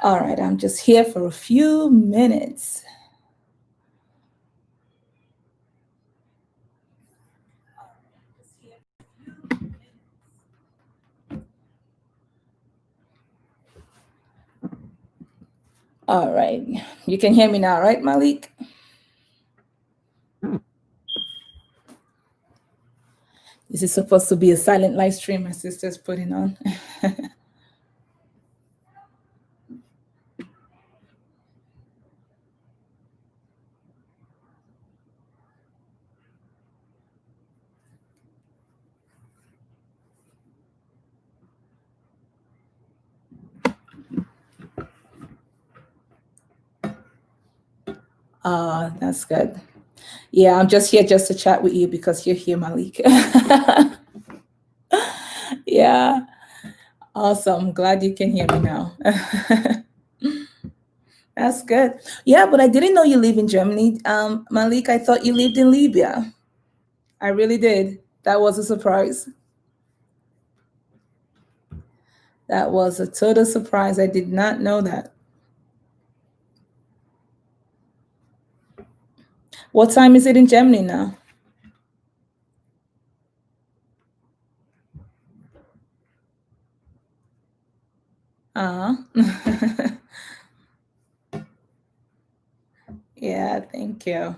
All right, I'm just here for a few minutes. All right, you can hear me now, right, Malik? This is supposed to be a silent live stream my sister's putting on. That's good. Yeah, I'm just here just to chat with you because you're here, Malik. Yeah, awesome. Glad you can hear me now. That's good. Yeah, but I didn't know you live in Germany. Malik, I thought you lived in Libya. I really did. That was a surprise. That was a total surprise. I did not know that. What time is it in Germany now? Uh-huh. Yeah, thank you.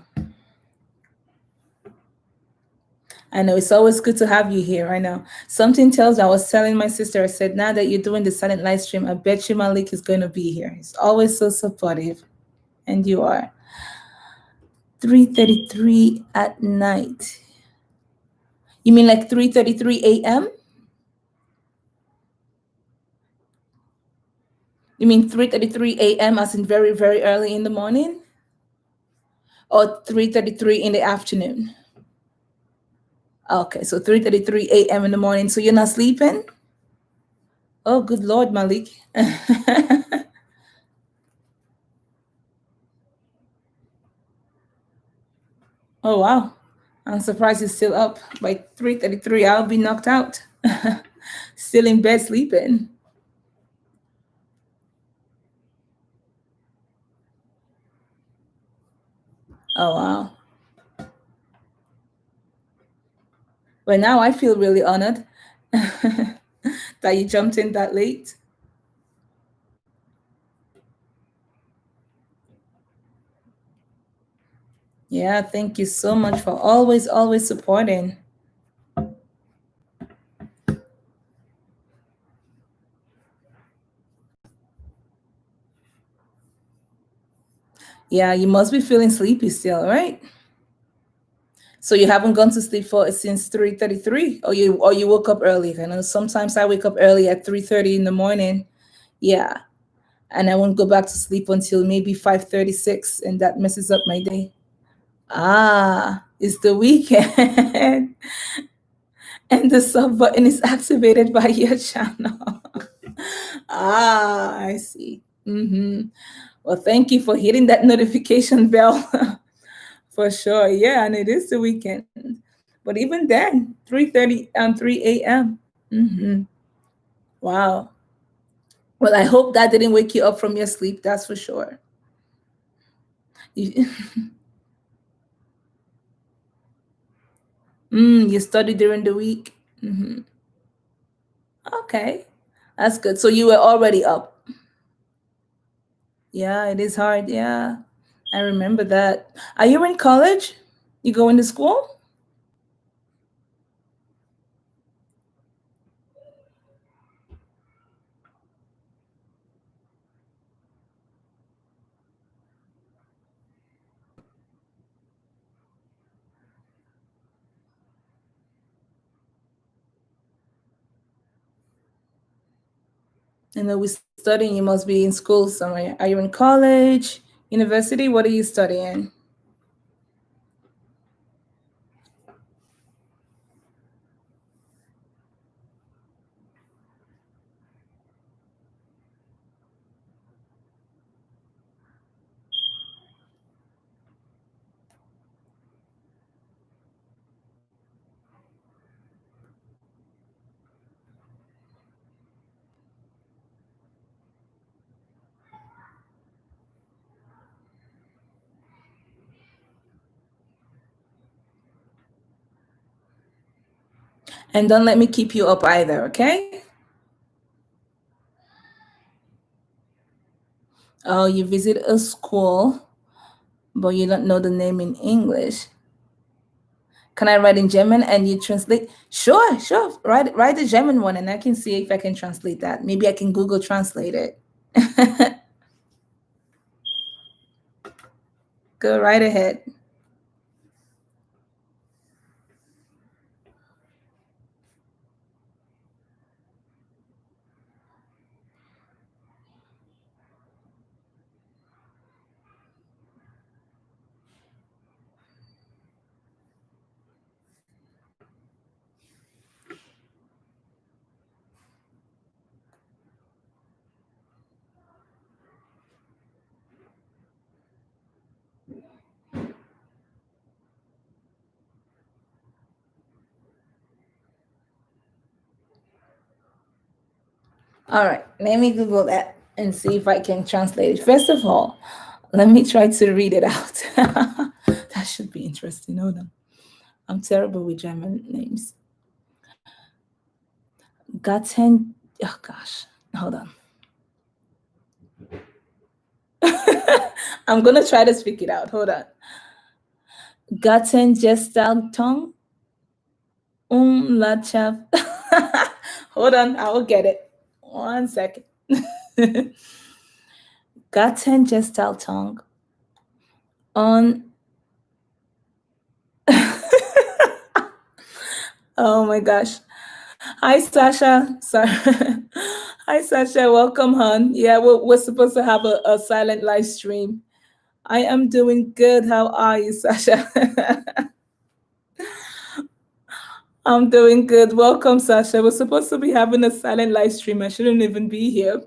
I know it's always good to have you here. I know. Something tells me, I was telling my sister, I said, now that you're doing the silent live stream, I bet you Malik is going to be here. He's always so supportive. And you are. 3:33 at night. You mean like 3:33 a.m.? You mean 3:33 a.m. as in very, very early in the morning? Or 3:33 in the afternoon? Okay, so 3:33 a.m. in the morning. So you're not sleeping? Oh, good Lord, Malik. Oh, wow. I'm surprised you're still up. By 3:33, I'll be knocked out. Still in bed sleeping. Oh, wow. Well, now I feel really honored that you jumped in that late. Yeah, thank you so much for always, always supporting. Yeah, you must be feeling sleepy still, right? So you haven't gone to sleep for since 3:33, or you woke up early. I know sometimes I wake up early at 3:30 in the morning. Yeah, and I won't go back to sleep until maybe 5:36, and that messes up my day. Ah, it's the weekend, and the sub button is activated by your channel. Ah, I see. Well, thank you for hitting that notification bell. For sure. Yeah, and it is the weekend. But even then, 3:30 and 3 a.m. Wow. Well, I hope that didn't wake you up from your sleep, that's for sure. You, you study during the week? Okay. That's good. So you were already up. Yeah, it is hard. Yeah. I remember that. Are you in college? You going to school? I know we're studying. You must be in school somewhere. Are you in college, university? What are you studying? And don't let me keep you up either, okay? Oh, you visit a school, but you don't know the name in English. Can I write in German and you translate? Sure, sure. Write the German one and I can see if I can translate that. Maybe I can Google translate it. Go right ahead. All right, let me Google that and see if I can translate it. First of all, let me try to read it out. That should be interesting. Hold on. I'm terrible with German names. Gatten, oh gosh, hold on. I'm gonna try to speak it out. Hold on. Gattengestaltung Umlandschaft. Hold on, I will get it. 1 second. Gattengestaltung on. Oh my gosh. Hi, Sasha. Sorry. Hi, Sasha. Welcome, hon. Yeah, we're supposed to have a silent live stream. I am doing good. How are you, Sasha? I'm doing good. Welcome, Sasha. We're supposed to be having a silent live stream. I shouldn't even be here,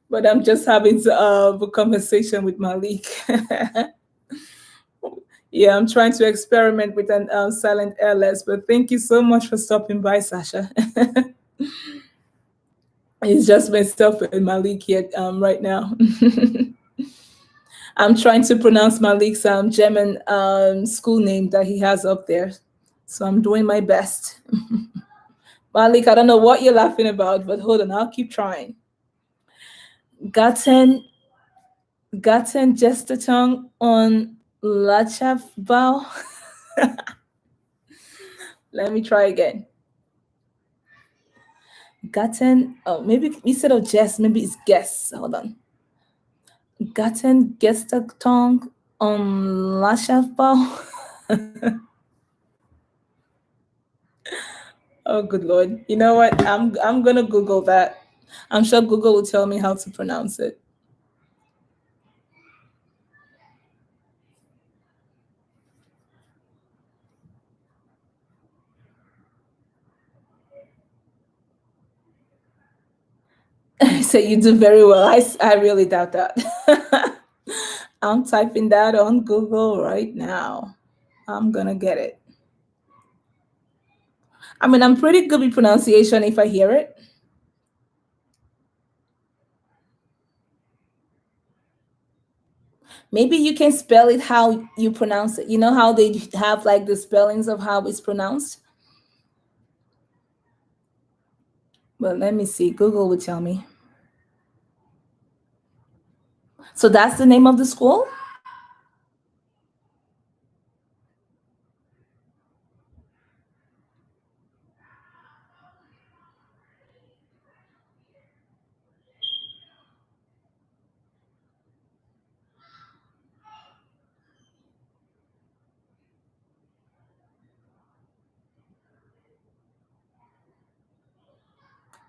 but I'm just having a conversation with Malik. Yeah, I'm trying to experiment with an silent LS, but thank you so much for stopping by, Sasha. It's just myself and Malik here right now. I'm trying to pronounce Malik's German school name that he has up there. So I'm doing my best. Malik, I don't know what you're laughing about, but hold on, I'll keep trying. Gatten, Gatten Gestertung on Lachavbau. Let me try again. Gatten, oh, maybe instead of Jess, maybe it's guess. Hold on. Gatten Gestertung on Lachavbau. Oh, good Lord. You know what? I'm gonna Google that. I'm sure Google will tell me how to pronounce it. So you do very well. I really doubt that. I'm typing that on Google right now. I'm gonna get it. I mean, I'm pretty good with pronunciation if I hear it. Maybe you can spell it how you pronounce it. You know how they have like the spellings of how it's pronounced? But let me see. Google will tell me. So that's the name of the school?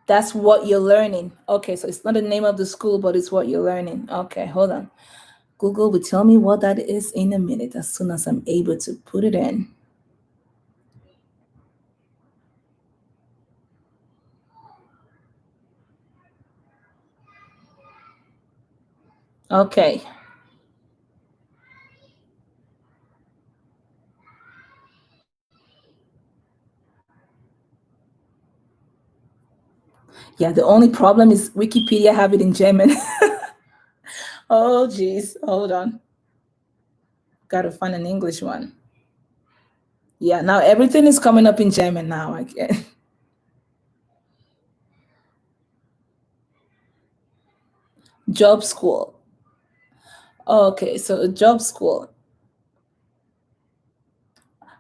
That's what you're learning. Okay, so it's not the name of the school, but it's what you're learning. Okay, hold on. Google will tell me what that is in a minute as soon as I'm able to put it in. Okay. Yeah, the only problem is Wikipedia have it in German. Oh, geez. Hold on. Gotta find an English one. Yeah, now everything is coming up in German now. I can. Job school. Okay, so a job school.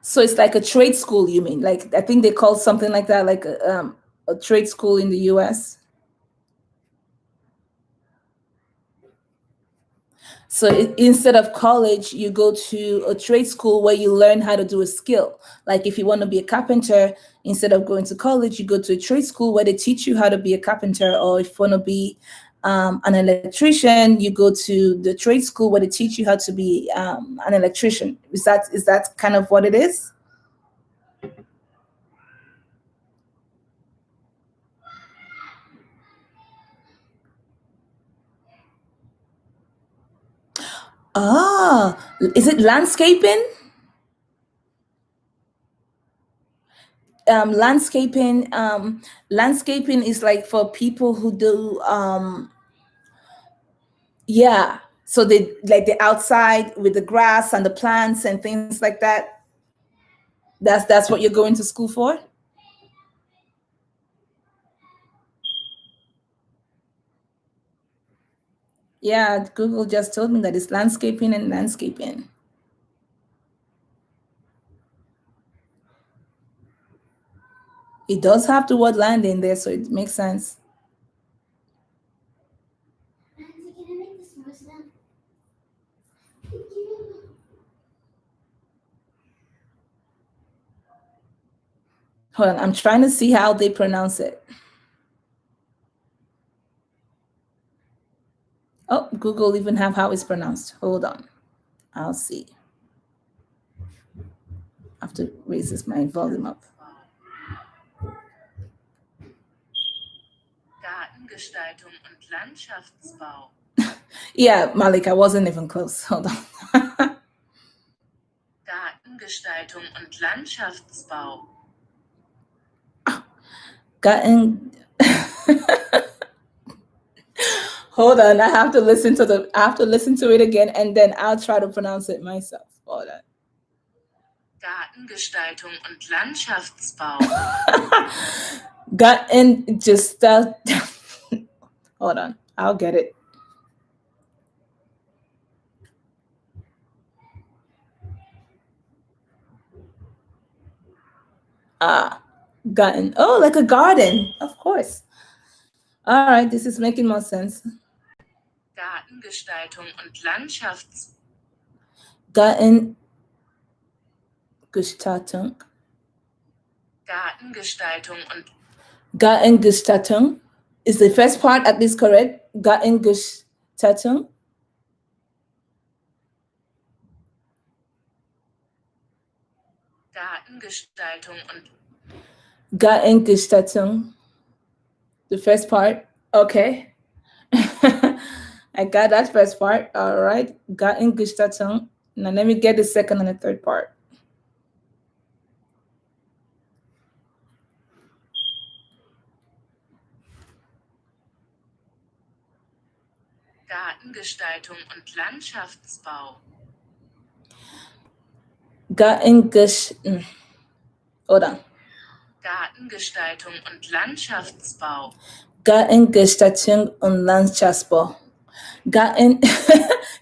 So it's like a trade school, you mean? Like I think they call something like that, like a trade school in the U.S. So instead of college, you go to a trade school where you learn how to do a skill. Like if you want to be a carpenter, instead of going to college, you go to a trade school where they teach you how to be a carpenter. Or if you want to be an electrician, you go to the trade school where they teach you how to be an electrician. Is that kind of what it is? Ah, is it landscaping? Landscaping. Landscaping is like for people who do yeah. So they like the outside with the grass and the plants and things like that. That's what you're going to school for? Yeah, Google just told me that it's landscaping and landscaping. It does have the word land in there, so it makes sense. Hold on, I'm trying to see how they pronounce it. Oh, Google even have how it's pronounced. Hold on. I'll see. I have to raise this my volume up. Gartengestaltung und Landschaftsbau. Yeah, Malik, I wasn't even close. Hold on. Gartengestaltung und Landschaftsbau. Gotten. Hold on, I have to listen to it again and then I'll try to pronounce it myself. Hold on. Gartengestaltung und Landschaftsbau. Gotten just hold on. I'll get it. Ah, gotten. Oh, like a garden. Of course. All right, this is making more sense. Gartengestaltung und Landschafts. Garten Gestaltung. Gartengestaltung und Gartengestaltung. Is the first part at least correct? Gartengestaltung. Gartengestaltung und Gartengestaltung. The first part. Okay. I got that first part. All right. Gartengestaltung. Now let me get the second and the third part. Gartengestaltung und Landschaftsbau. Hold on. Gartengestaltung und Landschaftsbau. Gartengestaltung und Landschaftsbau. Garten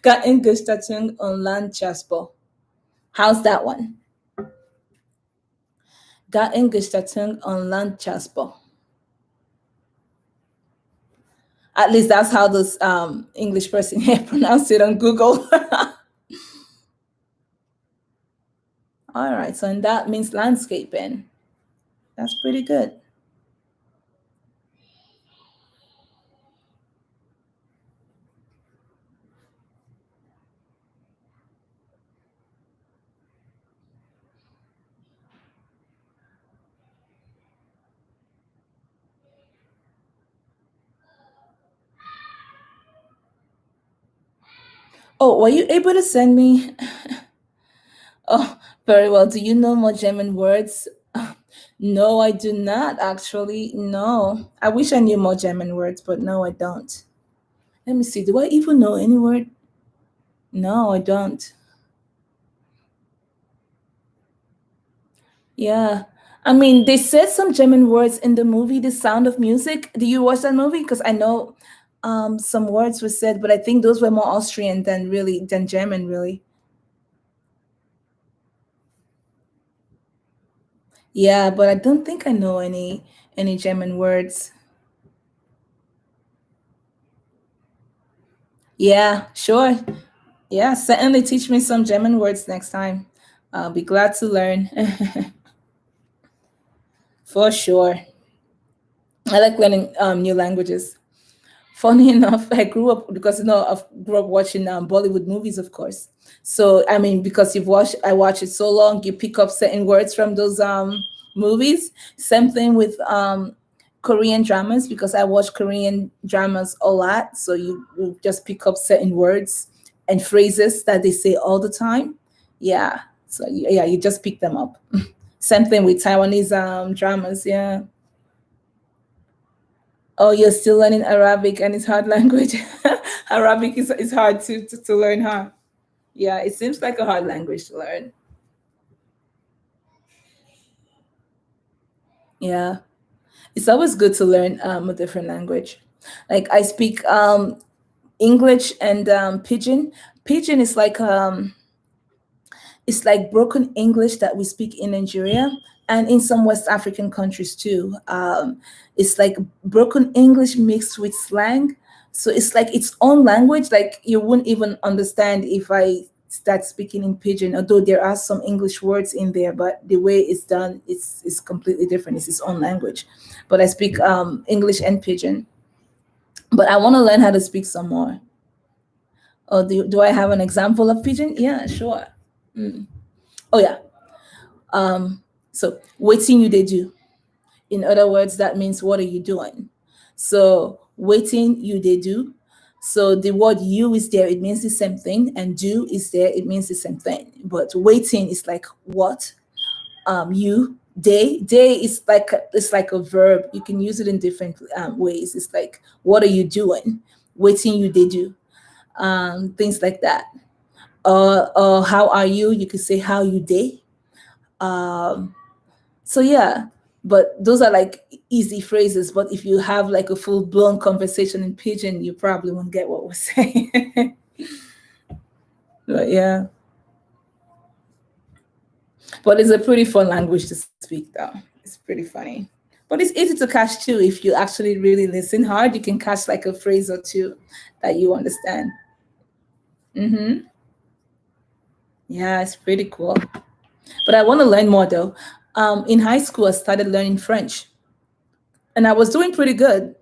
Gartengestaltung und Landschaftsbau. How's that one? Gartengestaltung und Landschaftsbau. At least that's how this English person here pronounced it on Google. All right, so and that means landscaping. That's pretty good. Oh, were you able to send me? Oh, very well. Do you know more German words? No, I do not actually. No. I wish I knew more German words, but no, I don't. Let me see. Do I even know any word? No, I don't. Yeah. I mean, they said some German words in the movie The Sound of Music. Do you watch that movie? Because I know Some words were said, but I think those were more Austrian than German, really. Yeah, but I don't think I know any German words. Yeah, sure. Yeah, certainly teach me some German words next time. I'll be glad to learn. For sure. I like learning new languages. Funny enough, I grew up because I grew up watching Bollywood movies, of course. So I mean, because I watch it so long, you pick up certain words from those movies. Same thing with Korean dramas because I watch Korean dramas a lot. So you just pick up certain words and phrases that they say all the time. Yeah. So yeah, you just pick them up. Same thing with Taiwanese dramas. Yeah. Oh, you're still learning Arabic and it's hard language. Arabic is hard to learn, huh? Yeah, it seems like a hard language to learn. Yeah, it's always good to learn a different language. Like I speak English and Pidgin. Pidgin is like it's like broken English that we speak in Nigeria and in some West African countries too. It's like broken English mixed with slang. So it's like its own language. Like you wouldn't even understand if I start speaking in Pidgin, although there are some English words in there, but the way it's done is completely different. It's its own language. But I speak English and Pidgin. But I want to learn how to speak some more. Oh, do I have an example of Pidgin? Yeah, sure. Mm. Oh yeah. So waiting you they do. In other words, that means what are you doing? So waiting you they do. So the word you is there, it means the same thing, and do is there, it means the same thing. But waiting is like what? You they is like it's like a verb. You can use it in different ways. It's like what are you doing? Waiting you they do. Things like that. How are you? You could say how you day. Um, So yeah, but those are like easy phrases. But if you have like a full blown conversation in pidgin, you probably won't get what we're saying. But yeah, but it's a pretty fun language to speak though. It's pretty funny. But it's easy to catch too. If you actually really listen hard, you can catch like a phrase or two that you understand. Mm-hmm. Yeah, it's pretty cool. But I want to learn more though. In high school, I started learning French, and I was doing pretty good.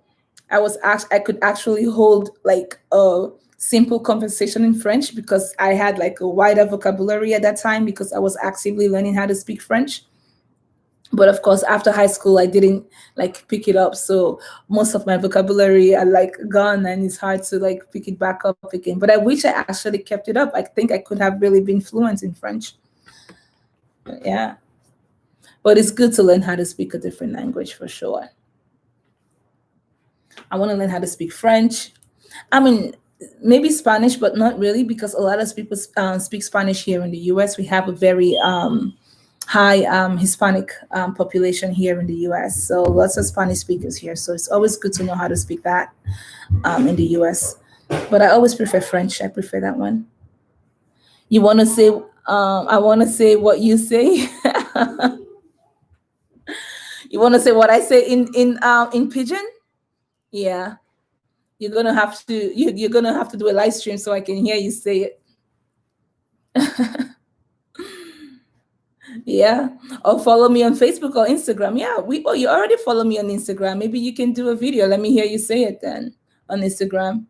I could actually hold like a simple conversation in French because I had like a wider vocabulary at that time because I was actively learning how to speak French. But of course, after high school, I didn't like pick it up. So most of my vocabulary are like gone, and it's hard to like pick it back up again. But I wish I actually kept it up. I think I could have really been fluent in French. But yeah, but it's good to learn how to speak a different language for sure. I want to learn how to speak French. I mean, maybe Spanish, but not really because a lot of people speak Spanish here in the US. We have a very high Hispanic population here in the US. So lots of Spanish speakers here. So it's always good to know how to speak that in the US. But I always prefer French. I prefer that one. You want to say, I want to say what you say. You want to say what I say in Pigeon? Yeah. You're gonna have to do a live stream so I can hear you say it. Yeah. Or follow me on Facebook or Instagram. Yeah, you already follow me on Instagram. Maybe you can do a video. Let me hear you say it then on Instagram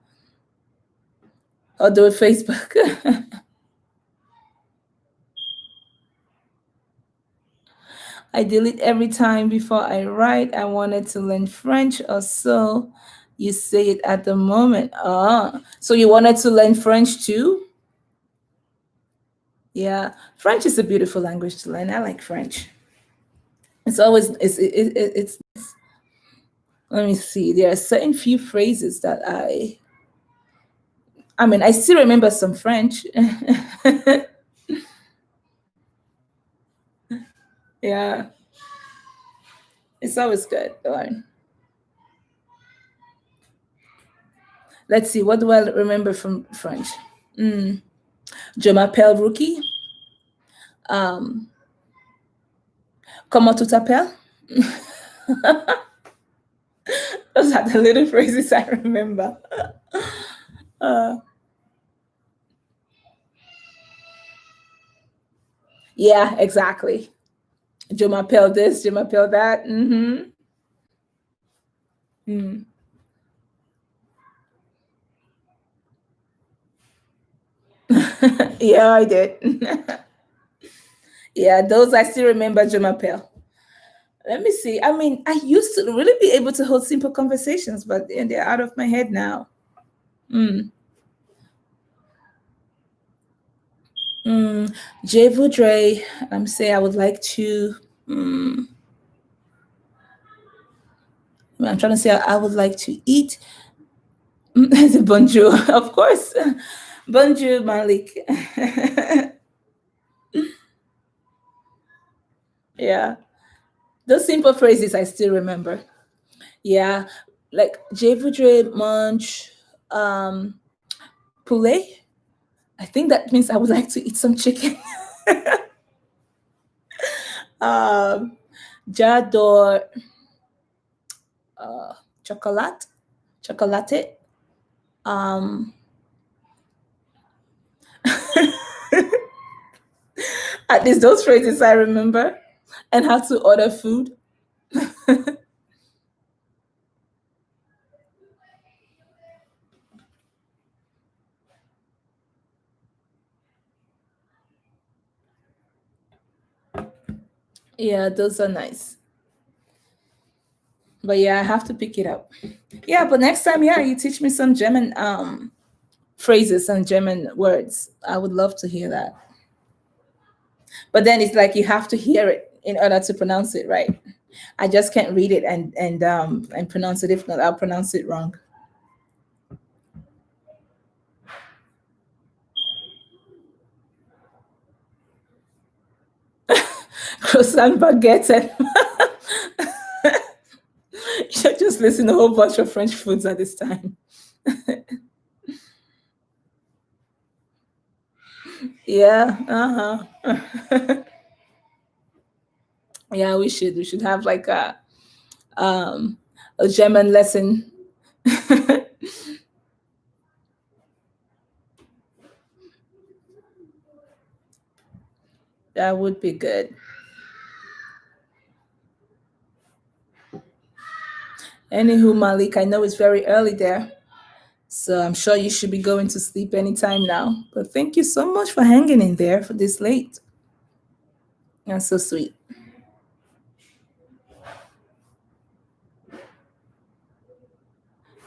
or do it Facebook. I delete every time before I write. I wanted to learn French or so. You say it at the moment. Ah, so you wanted to learn French too? Yeah, French is a beautiful language to learn. I like French. It's always it's. Let me see. There are certain few phrases that I mean, I still remember some French. Yeah, it's always good to learn. Let's see. What do I remember from French? Mm. Je m'appelle Rookie. Um, Comment tu t'appelles? Those are the little phrases I remember. Uh, yeah, exactly. Je m'appelle this, je m'appelle that. Mm-hmm. Mm. Yeah, I did. Yeah, those I still remember je m'appelle. Let me see. I mean, I used to really be able to hold simple conversations, but they're out of my head now. Mm. Mm. Je voudrais, I'm say I would like to. Mm, I'm trying to say I would like to eat. Bonjour, of course. Bonjour, Malik. Yeah, those simple phrases I still remember. Yeah, like je voudrais mange poulet. I think that means I would like to eat some chicken. um, j'adore uh, chocolate, chocolate. Um, at least those phrases I remember, and how to order food. Yeah, those are nice. But yeah, I have to pick it up. Yeah, but next time, yeah, you teach me some German phrases and German words. I would love to hear that. But then it's like you have to hear it in order to pronounce it right. I just can't read it and pronounce it. If not, I'll pronounce it wrong. Croissant baguette and you're just listening to a whole bunch of French foods at this time. Yeah, uh-huh. Yeah, we should have like um a German lesson. That would be good. Anywho, Malik, I know it's very early there, so I'm sure you should be going to sleep anytime now. But thank you so much for hanging in there for this late. That's so sweet.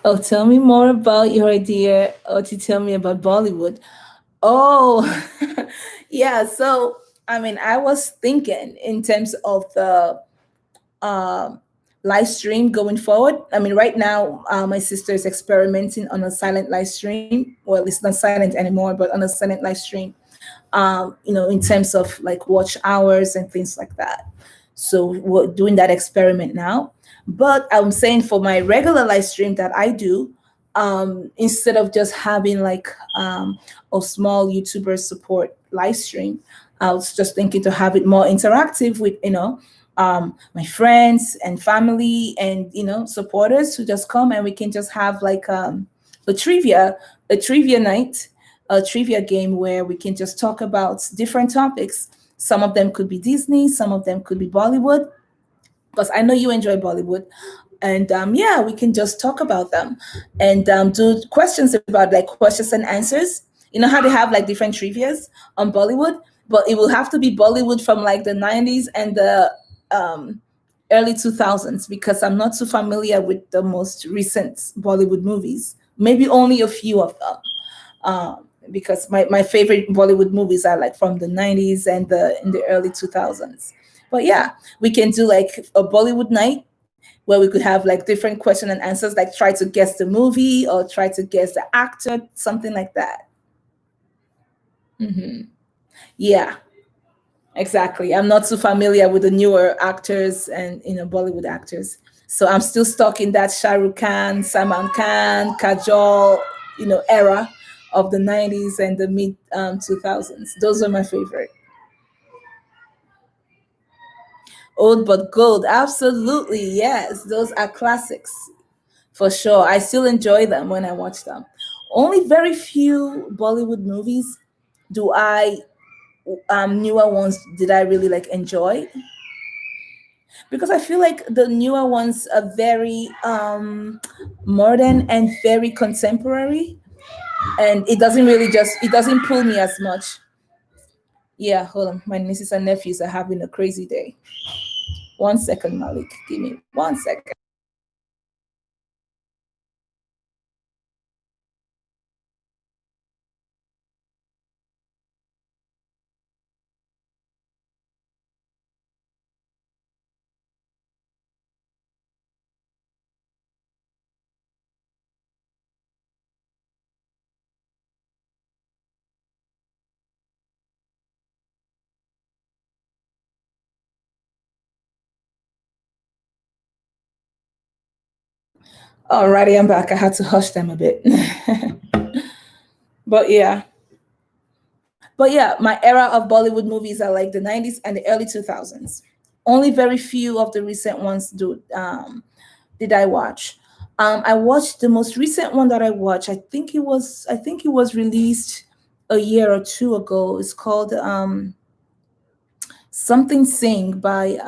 Oh, tell me more about your idea, or to tell me about Bollywood. Oh, yeah. So, I mean, I was thinking in terms of the um, live stream going forward. I mean, right now, my sister is experimenting on a silent live stream. Well, it's not silent anymore, but on a silent live stream. In terms of like watch hours and things like that. So we're doing that experiment now. But I'm saying for my regular live stream that I do, instead of just having like a small YouTuber support live stream, I was just thinking to have it more interactive with, my friends and family and, supporters who just come and we can just have like a trivia, a trivia night, a trivia game where we can just talk about different topics. Some of them could be Disney, some of them could be Bollywood, because I know you enjoy Bollywood. And yeah, we can just talk about them and do questions about like questions and answers. You know how they have like different trivias on Bollywood, but it will have to be Bollywood from like the 90s and the um, early 2000s because I'm not too familiar with the most recent Bollywood movies. Maybe only a few of them because my favorite Bollywood movies are like from the 90s and the in the early 2000s. But yeah, we can do like a Bollywood night where we could have like different question and answers, like try to guess the movie or try to guess the actor, something like that. Hmm. Yeah, exactly. I'm not too familiar with the newer actors and Bollywood actors. So I'm still stuck in that Shah Rukh Khan, Salman Khan, Kajol, era of the 90s and the mid 2000s. Those are my favorite. Old but gold, absolutely, yes. Those are classics for sure. I still enjoy them when I watch them. Only very few Bollywood movies do I newer ones did I really like enjoy, because I feel like the newer ones are very modern and very contemporary, and it doesn't pull me as much. Yeah, hold on. My nieces and nephews are having a crazy day. 1 second, Malik. Give me 1 second. Alrighty, I'm back. I had to hush them a bit. But yeah. But yeah, my era of Bollywood movies are like the 90s and the early 2000s. Only very few of the recent ones did I watch. I watched the most recent one that I watched. I think it was released a year or two ago. It's called Something Sing by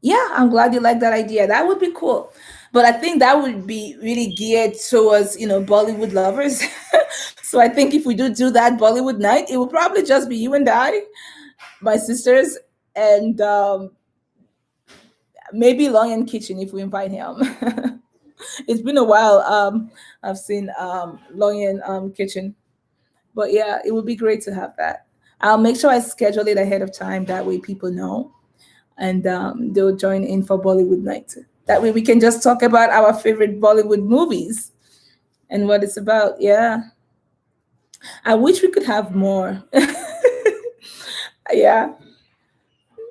yeah, I'm glad you like that idea. That would be cool. But I think that would be really geared towards, Bollywood lovers. So I think if we do that Bollywood night, it will probably just be you and I, my sisters, and maybe Long and Kitchen if we invite him. It's been a while. I've seen Long and Kitchen, but yeah, it would be great to have that. I'll make sure I schedule it ahead of time. That way, people know, and they'll join in for Bollywood night. That way, we can just talk about our favorite Bollywood movies and what it's about. Yeah, I wish we could have more. Yeah,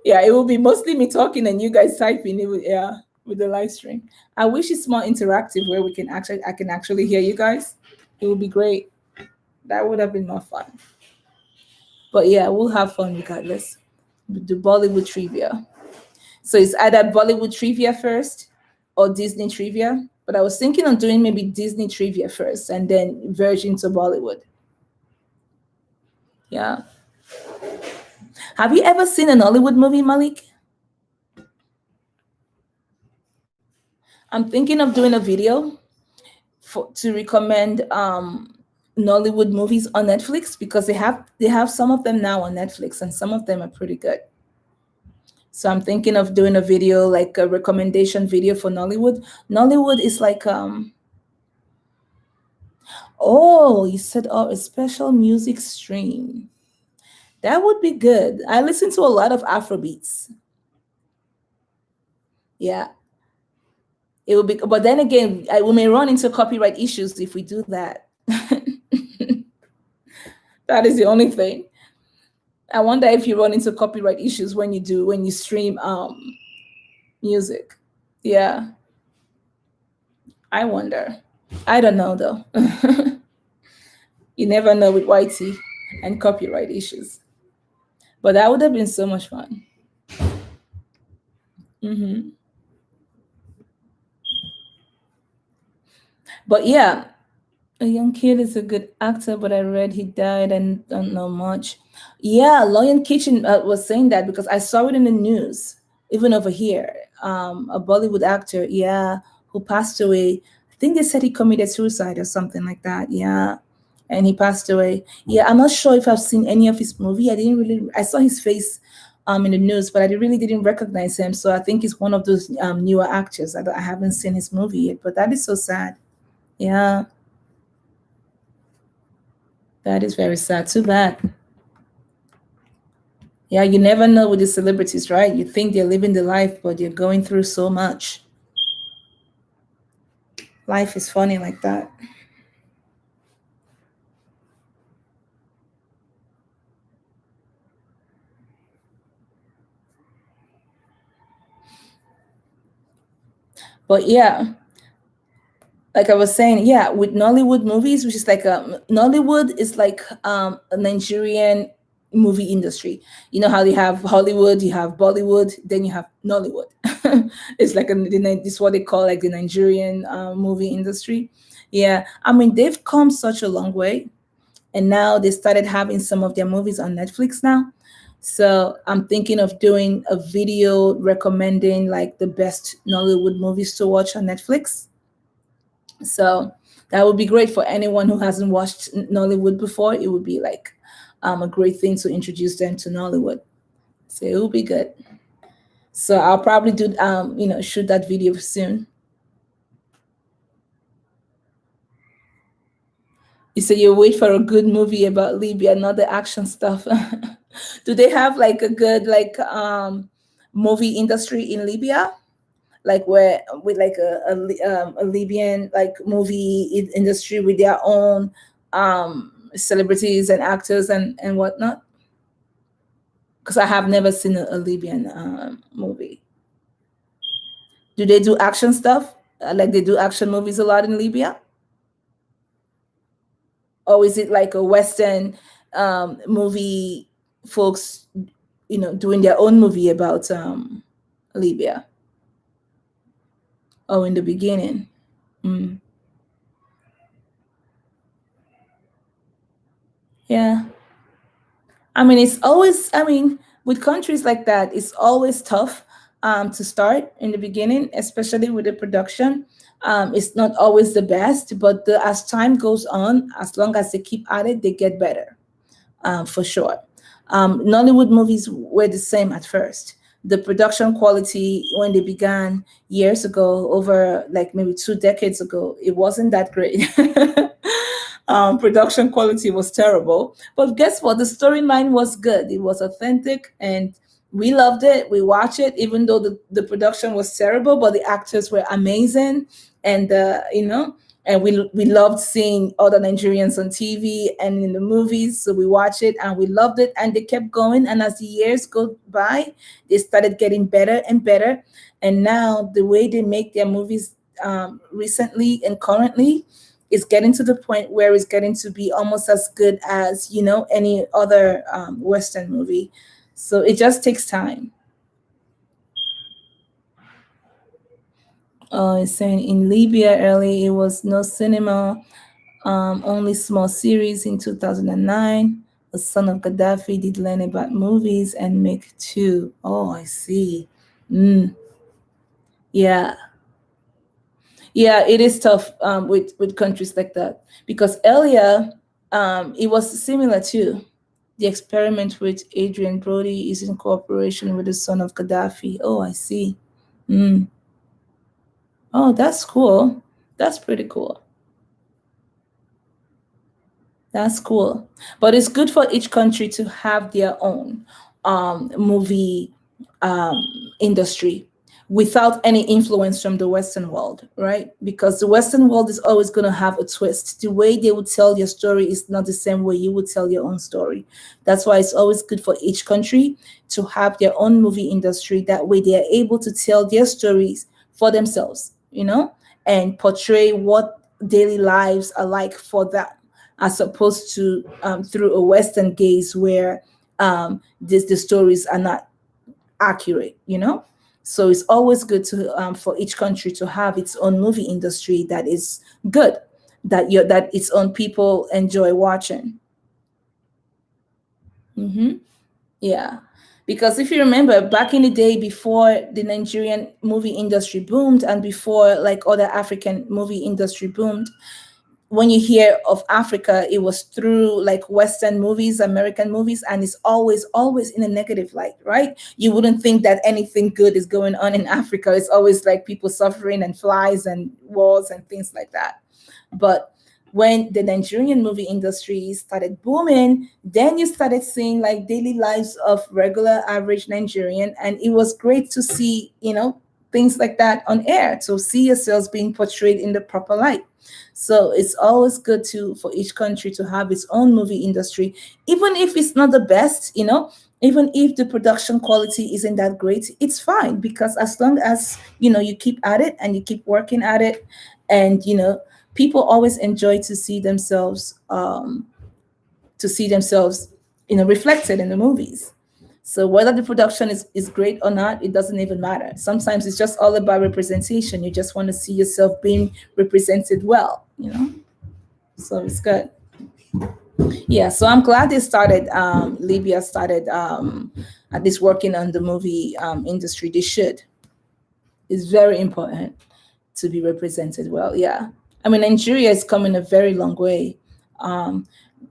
yeah, it will be mostly me talking and you guys typing. Yeah, with the live stream. I wish it's more interactive where I can actually hear you guys. It would be great. That would have been more fun. But yeah, we'll have fun regardless. The Bollywood trivia. So it's either Bollywood trivia first or Disney trivia. But I was thinking of doing maybe Disney trivia first and then verge into Bollywood. Yeah. Have you ever seen an Hollywood movie, Malik? I'm thinking of doing a video to recommend Nollywood movies on Netflix, because they have some of them now on Netflix and some of them are pretty good. So I'm thinking of doing a video, like a recommendation video for Nollywood. Nollywood is like oh, you said, oh, a special music stream. That would be good. I listen to a lot of Afrobeats. Yeah, it would be, but then again, we may run into copyright issues if we do that. That is the only thing. I wonder if you run into copyright issues when you stream music. Yeah, I wonder. I don't know though. You never know with YT and copyright issues. But that would have been so much fun. Hmm. But yeah, a young kid is a good actor, but I read he died and don't know much. Yeah, Lion Kitchen was saying that because I saw it in the news, even over here. A Bollywood actor, yeah, who passed away. I think they said he committed suicide or something like that. Yeah, and he passed away. Yeah, I'm not sure if I've seen any of his movie. I didn't really. I saw his face in the news, but I really didn't recognize him. So I think he's one of those newer actors. I haven't seen his movie yet, but that is so sad. Yeah. That is very sad. Too bad. Yeah, you never know with the celebrities, right? You think they're living the life, but they're going through so much. Life is funny like that. But yeah, like I was saying, yeah, with Nollywood movies, which is like Nollywood is like a Nigerian movie industry. You know how they have Hollywood, you have Bollywood, then you have Nollywood. It's like this what they call like the Nigerian movie industry. Yeah, I mean they've come such a long way, and now they started having some of their movies on Netflix now. So I'm thinking of doing a video recommending like the best Nollywood movies to watch on Netflix. So that would be great for anyone who hasn't watched Nollywood before. It would be like a great thing to introduce them to Nollywood. So it will be good. So I'll probably do shoot that video soon. You say you wait for a good movie about Libya, not the action stuff. Do they have like a good like movie industry in Libya? Like where with like a Libyan like movie industry with their own celebrities and actors and whatnot. Because I have never seen a Libyan movie. Do they do action stuff? Like they do action movies a lot in Libya, or is it like a Western movie folks, doing their own movie about Libya? Oh, in the beginning. Mm. Yeah. I mean, with countries like that, it's always tough to start in the beginning, especially with the production. It's not always the best, but as time goes on, as long as they keep at it, they get better, for sure. Nollywood movies were the same at first. The production quality when they began years ago, over like maybe 2 decades ago, it wasn't that great. Production quality was terrible. But guess what? The storyline was good. It was authentic and we loved it. We watched it, even though the production was terrible, but the actors were amazing. And, and we loved seeing other Nigerians on TV and in the movies. So we watched it and we loved it. And they kept going. And as the years go by, they started getting better and better. And now the way they make their movies recently and currently is getting to the point where it's getting to be almost as good as any other Western movie. So it just takes time. It's saying in Libya early it was no cinema, only small series in 2009. The son of Gaddafi did learn about movies and make two. Oh, I see. Mm, yeah. Yeah, it is tough with countries like that because earlier it was similar too. The experiment with Adrian Brody is in cooperation with the son of Gaddafi. Oh, I see. Mm. Oh, that's cool. That's pretty cool. That's cool. But it's good for each country to have their own movie um, industry without any influence from the Western world, right? Because the Western world is always going to have a twist. The way they would tell your story is not the same way you would tell your own story. That's why it's always good for each country to have their own movie industry. That way they are able to tell their stories for themselves, and portray what daily lives are like for them as opposed to through a Western gaze where the stories are not accurate. So it's always good to for each country to have its own movie industry that is good, that its own people enjoy watching. Hmm. Yeah. Because if you remember back in the day before the Nigerian movie industry boomed and before like other African movie industry boomed, when you hear of Africa, it was through like Western movies, American movies, and it's always in a negative light, right? You wouldn't think that anything good is going on in Africa. It's always like people suffering and flies and wars and things like that. But when the Nigerian movie industry started booming, then you started seeing like daily lives of regular average Nigerian, and it was great to see, things like that on air, to see yourselves being portrayed in the proper light. So it's always good to for each country to have its own movie industry, even if it's not the best. Even if the production quality isn't that great, it's fine, because as long as you keep at it and you keep working at it, and people always enjoy to see themselves reflected in the movies. So whether the production is great or not, it doesn't even matter. Sometimes it's just all about representation. You just want to see yourself being represented well. So it's good. Yeah, so I'm glad they started, Libya started at least working on the movie industry. They should. It's very important to be represented well. Yeah. I mean, Nigeria is coming a very long way. Um,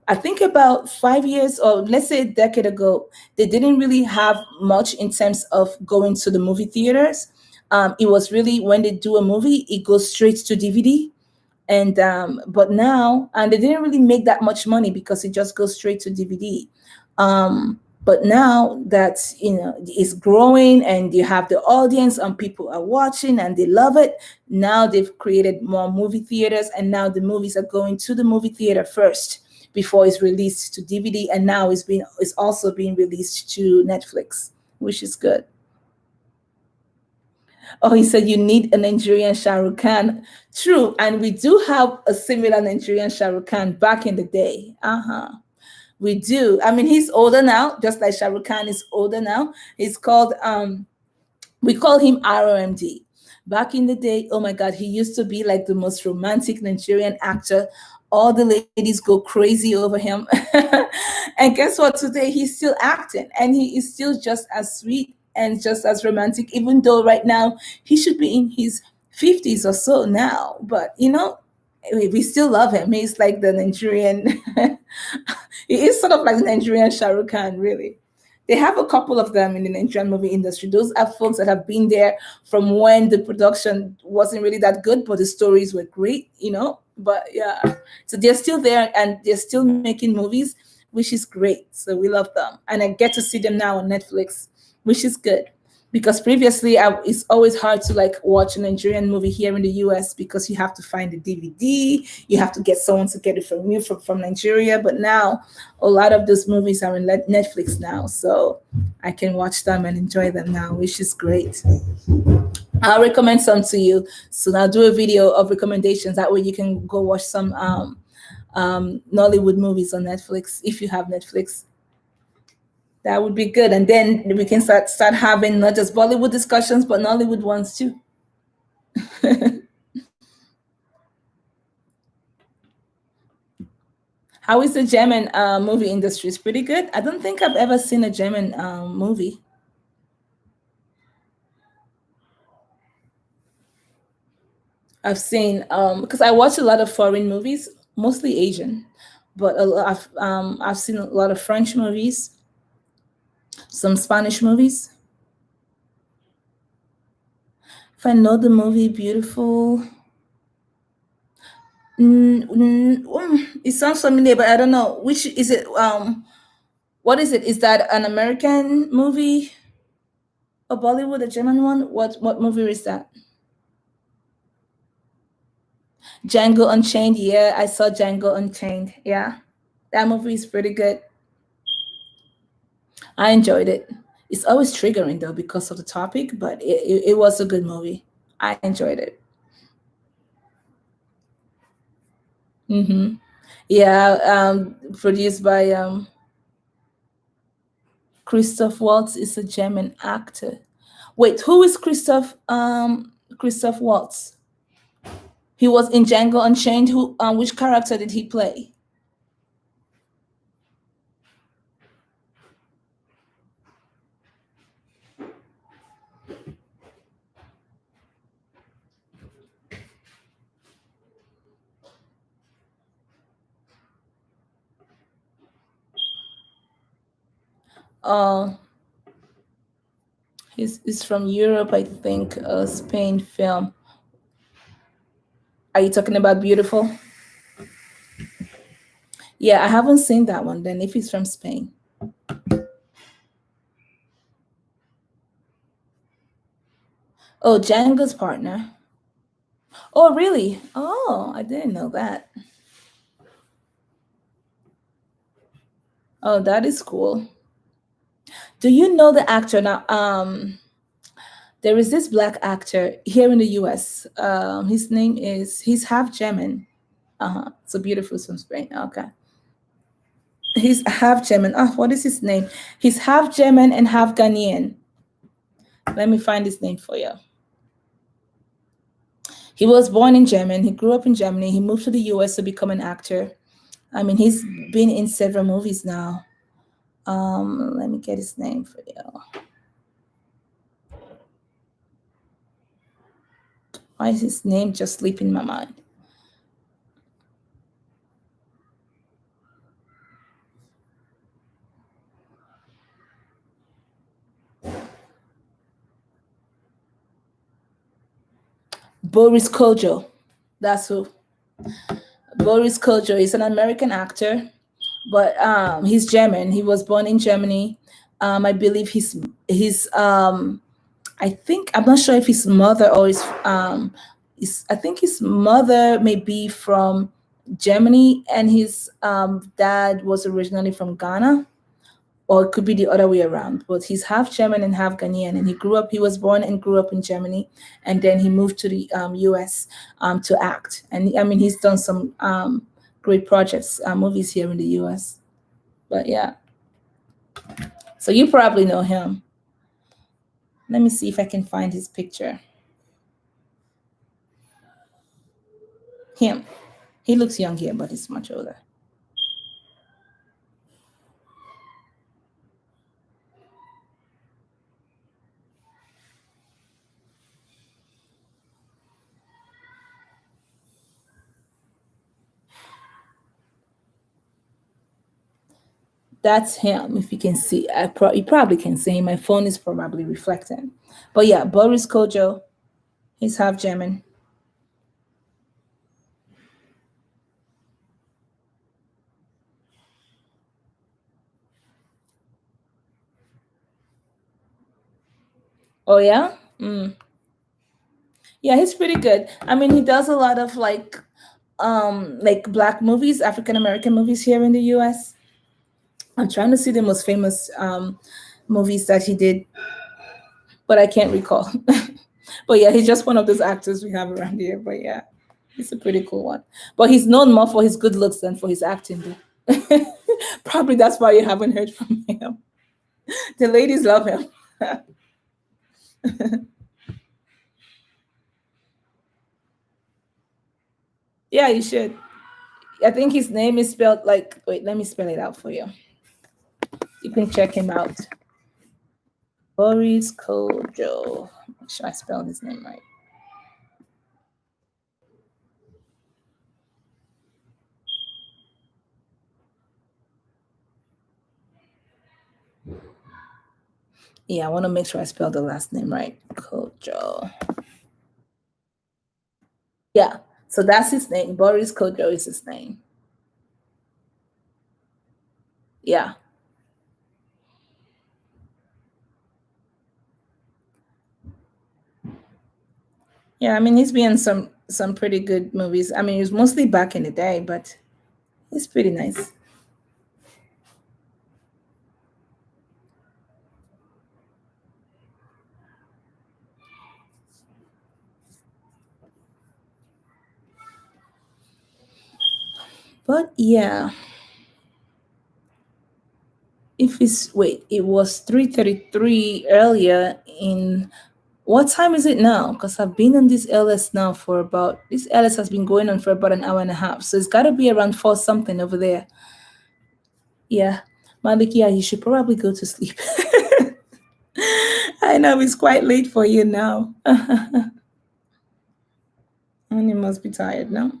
I think about 5 years, or let's say a decade ago, they didn't really have much in terms of going to the movie theaters. It was really when they do a movie, it goes straight to DVD. And but now, and they didn't really make that much money because it just goes straight to DVD. But now that it's growing and you have the audience and people are watching and they love it, now they've created more movie theaters, and now the movies are going to the movie theater first before it's released to DVD, and now it's also being released to Netflix, which is good. Oh, he said you need a Nigerian Shah Rukh Khan. True, and we do have a similar Nigerian Shah Rukh Khan back in the day. We do. I mean, he's older now, just like Shah Rukh Khan is older now. He's called we call him ROMD. Back in the day, oh my God, he used to be like the most romantic Nigerian actor. All the ladies go crazy over him. And guess what? Today he's still acting, and he is still just as sweet and just as romantic, even though right now he should be in his 50s or so now. But we still love him. He's like the Nigerian, he is sort of like the Nigerian Shah Rukh Khan, really. They have a couple of them in the Nigerian movie industry. Those are folks that have been there from when the production wasn't really that good, but the stories were great. But yeah, so they're still there and they're still making movies, which is great. So we love them. And I get to see them now on Netflix, which is good. Because previously, it's always hard to like watch a Nigerian movie here in the US because you have to find the DVD, you have to get someone to get it from you from Nigeria. But now, a lot of those movies are in Netflix now, so I can watch them and enjoy them now, which is great. I'll recommend some to you. So I'll do a video of recommendations. That way, you can go watch some Nollywood movies on Netflix if you have Netflix. That would be good, and then we can start having not just Bollywood discussions, but Nollywood ones too. How is the German movie industry? It's pretty good. I don't think I've ever seen a German movie. I've seen because I watch a lot of foreign movies, mostly Asian, but I've seen a lot of French movies, some Spanish movies. If I know the movie Beautiful, it sounds familiar, but I don't know which is it. What is it? Is that an American movie, a Bollywood, a German one? What movie is that? Django Unchained. Yeah, I saw Django Unchained. Yeah, that movie is pretty good. I enjoyed it. It's always triggering though because of the topic, but it was a good movie. I enjoyed it. Hmm. Yeah, produced by Christoph Waltz is a German actor. Wait, who is Christoph Waltz? He was in Django Unchained. Who? Which character did he play? Uh, he's from Europe, I think. Spain film. Are you talking about Beautiful? Yeah, I haven't seen that one. Then, if he's from Spain. Oh, Django's partner. Oh, really? Oh, I didn't know that. Oh, that is cool. Do you know the actor now? There is this black actor here in the U.S. His name is he's half German. It's a beautiful from Spain. Okay, he's half German. Oh, what is his name? He's half German and half Ghanaian. Let me find his name for you. He was born in Germany. He grew up in Germany. He moved to the U.S. to become an actor. I mean, he's been in several movies now. Let me get his name for you. Why is his name just slipping my mind? Boris Kojo. That's who. Boris Kojo is an American actor, but he's German. He was born in Germany. I believe I think I'm not sure if his mother or his I think his mother may be from Germany and his dad was originally from Ghana, or it could be the other way around. But he's half German and half Ghanaian, and he was born and grew up in Germany, and then he moved to the U.S. To act. And I mean, he's done some great projects, movies here in the U.S. But yeah, so you probably know him. Let me see if I can find his picture. Him. He looks young here, but he's much older. That's him. If you can see, you probably can see him. My phone is probably reflecting. But yeah, Boris Kojo. He's half German. Oh yeah. Yeah, he's pretty good. I mean, he does a lot of like black movies, African American movies here in the US. I'm trying to see the most famous movies that he did, but I can't recall. But yeah, he's just one of those actors we have around here. But yeah, he's a pretty cool one. But he's known more for his good looks than for his acting, though. Probably that's why you haven't heard from him. The ladies love him. Yeah, you should. I think his name is spelled like, wait, let me spell it out for you. You can check him out. Boris Kojo. Make sure I spelled his name right. Yeah, I want to make sure I spelled the last name right. Kojo. Yeah, so that's his name. Boris Kojo is his name. Yeah. Yeah, I mean he's been in some pretty good movies. I mean, he was mostly back in the day, but he's pretty nice. But yeah, if it's wait, it was 3:33 earlier in what time is it now? Because I've been on this LS now for about this LS has been going on for about an hour and a half. So it's gotta be around four something over there. Yeah. Malik, yeah, you should probably go to sleep. I know it's quite late for you now. And you must be tired now.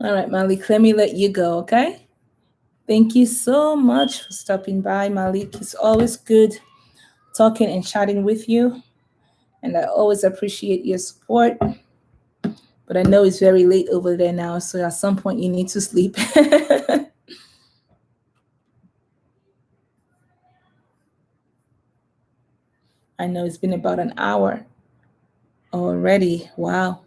All right, Malik, let me let you go, okay? Thank you so much for stopping by, Malik. It's always good talking and chatting with you. And I always appreciate your support. But I know it's very late over there now, so at some point you need to sleep. I know it's been about an hour. Already. Wow.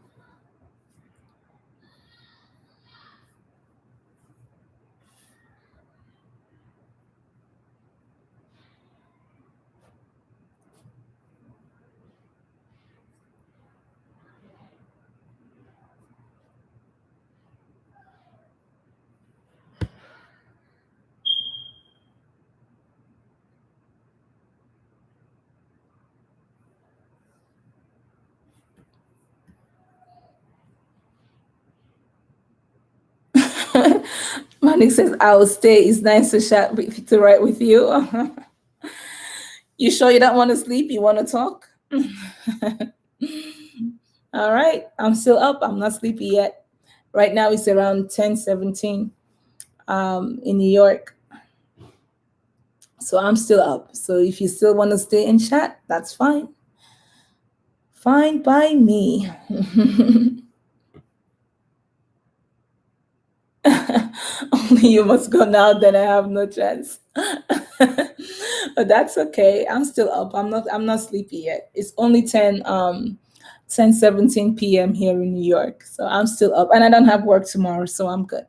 Monique says, I will stay. It's nice to chat with to write with you. You sure you don't want to sleep? You want to talk? All right. I'm still up. I'm not sleepy yet. Right now it's around 10:17 in New York. So I'm still up. So if you still want to stay and chat, that's fine. Fine by me. Only you must go now, then I have no chance. But that's okay. I'm still up. I'm not sleepy yet. It's only 10:17 p.m. here in New York. So I'm still up. And I don't have work tomorrow, so I'm good.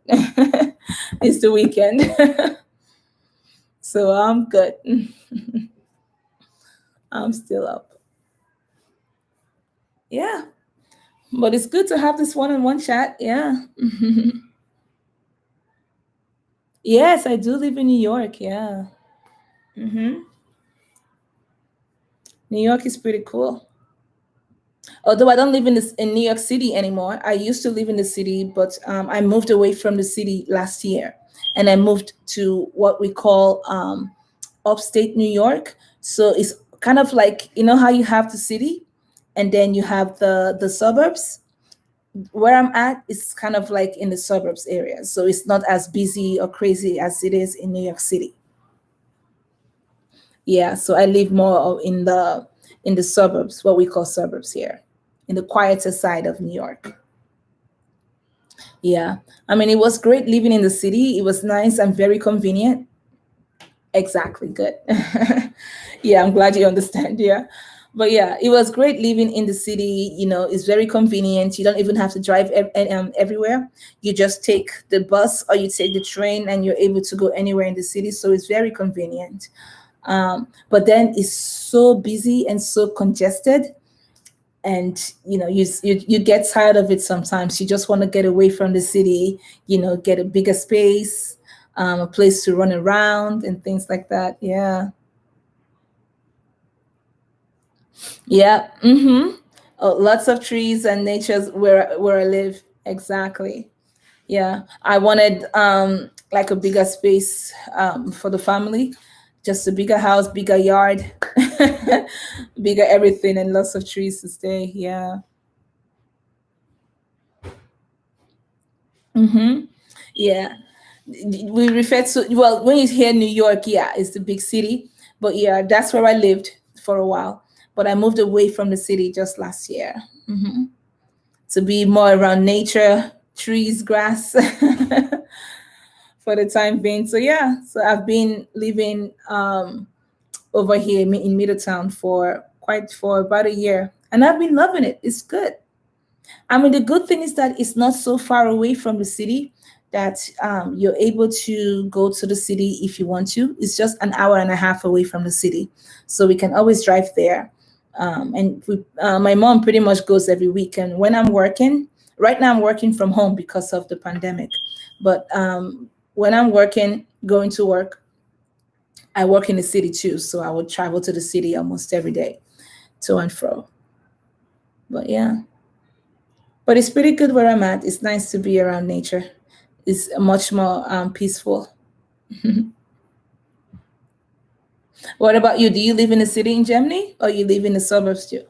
It's the weekend. So I'm good. I'm still up. Yeah. But it's good to have this one-on-one chat. Yeah. Yes, I do live in New York. Yeah. hmm New York is pretty cool. Although I don't live in New York City anymore. I used to live in the city, but I moved away from the city last year, and I moved to what we call upstate New York. So it's kind of like how you have the city, and then you have the suburbs. Where I'm at is kind of like in the suburbs area, so it's not as busy or crazy as it is in New York City. Yeah, so I live more in the suburbs, what we call suburbs here, in the quieter side of New York. Yeah, I mean it was great living in the city. It was nice and very convenient. Exactly, good. Yeah, I'm glad you understand. Yeah. But yeah, it was great living in the city. It's very convenient. You don't even have to drive everywhere. You just take the bus or you take the train and you're able to go anywhere in the city. So it's very convenient. But then it's so busy and so congested. And you get tired of it sometimes. You just want to get away from the city, get a bigger space, a place to run around and things like that. Yeah. Yeah. Oh, lots of trees and nature's where I live. Exactly. Yeah. I wanted like a bigger space for the family, just a bigger house, bigger yard, bigger everything, and lots of trees to stay. Yeah. Yeah. We refer to, well, when you hear New York, yeah, it's the big city. But yeah, that's where I lived for a while. But I moved away from the city just last year to be more around nature, trees, grass for the time being. So yeah, so I've been living over here in Middletown for about a year, and I've been loving it. It's good. I mean, the good thing is that it's not so far away from the city that you're able to go to the city if you want to. It's just an hour and a half away from the city. So we can always drive there. My mom pretty much goes every week. And when I'm working, right now I'm working from home because of the pandemic. But when I'm working, going to work, I work in the city too. So I would travel to the city almost every day to and fro. But yeah. But it's pretty good where I'm at. It's nice to be around nature. It's much more peaceful. What about you? Do you live in the city in Germany or you live in the suburbs too?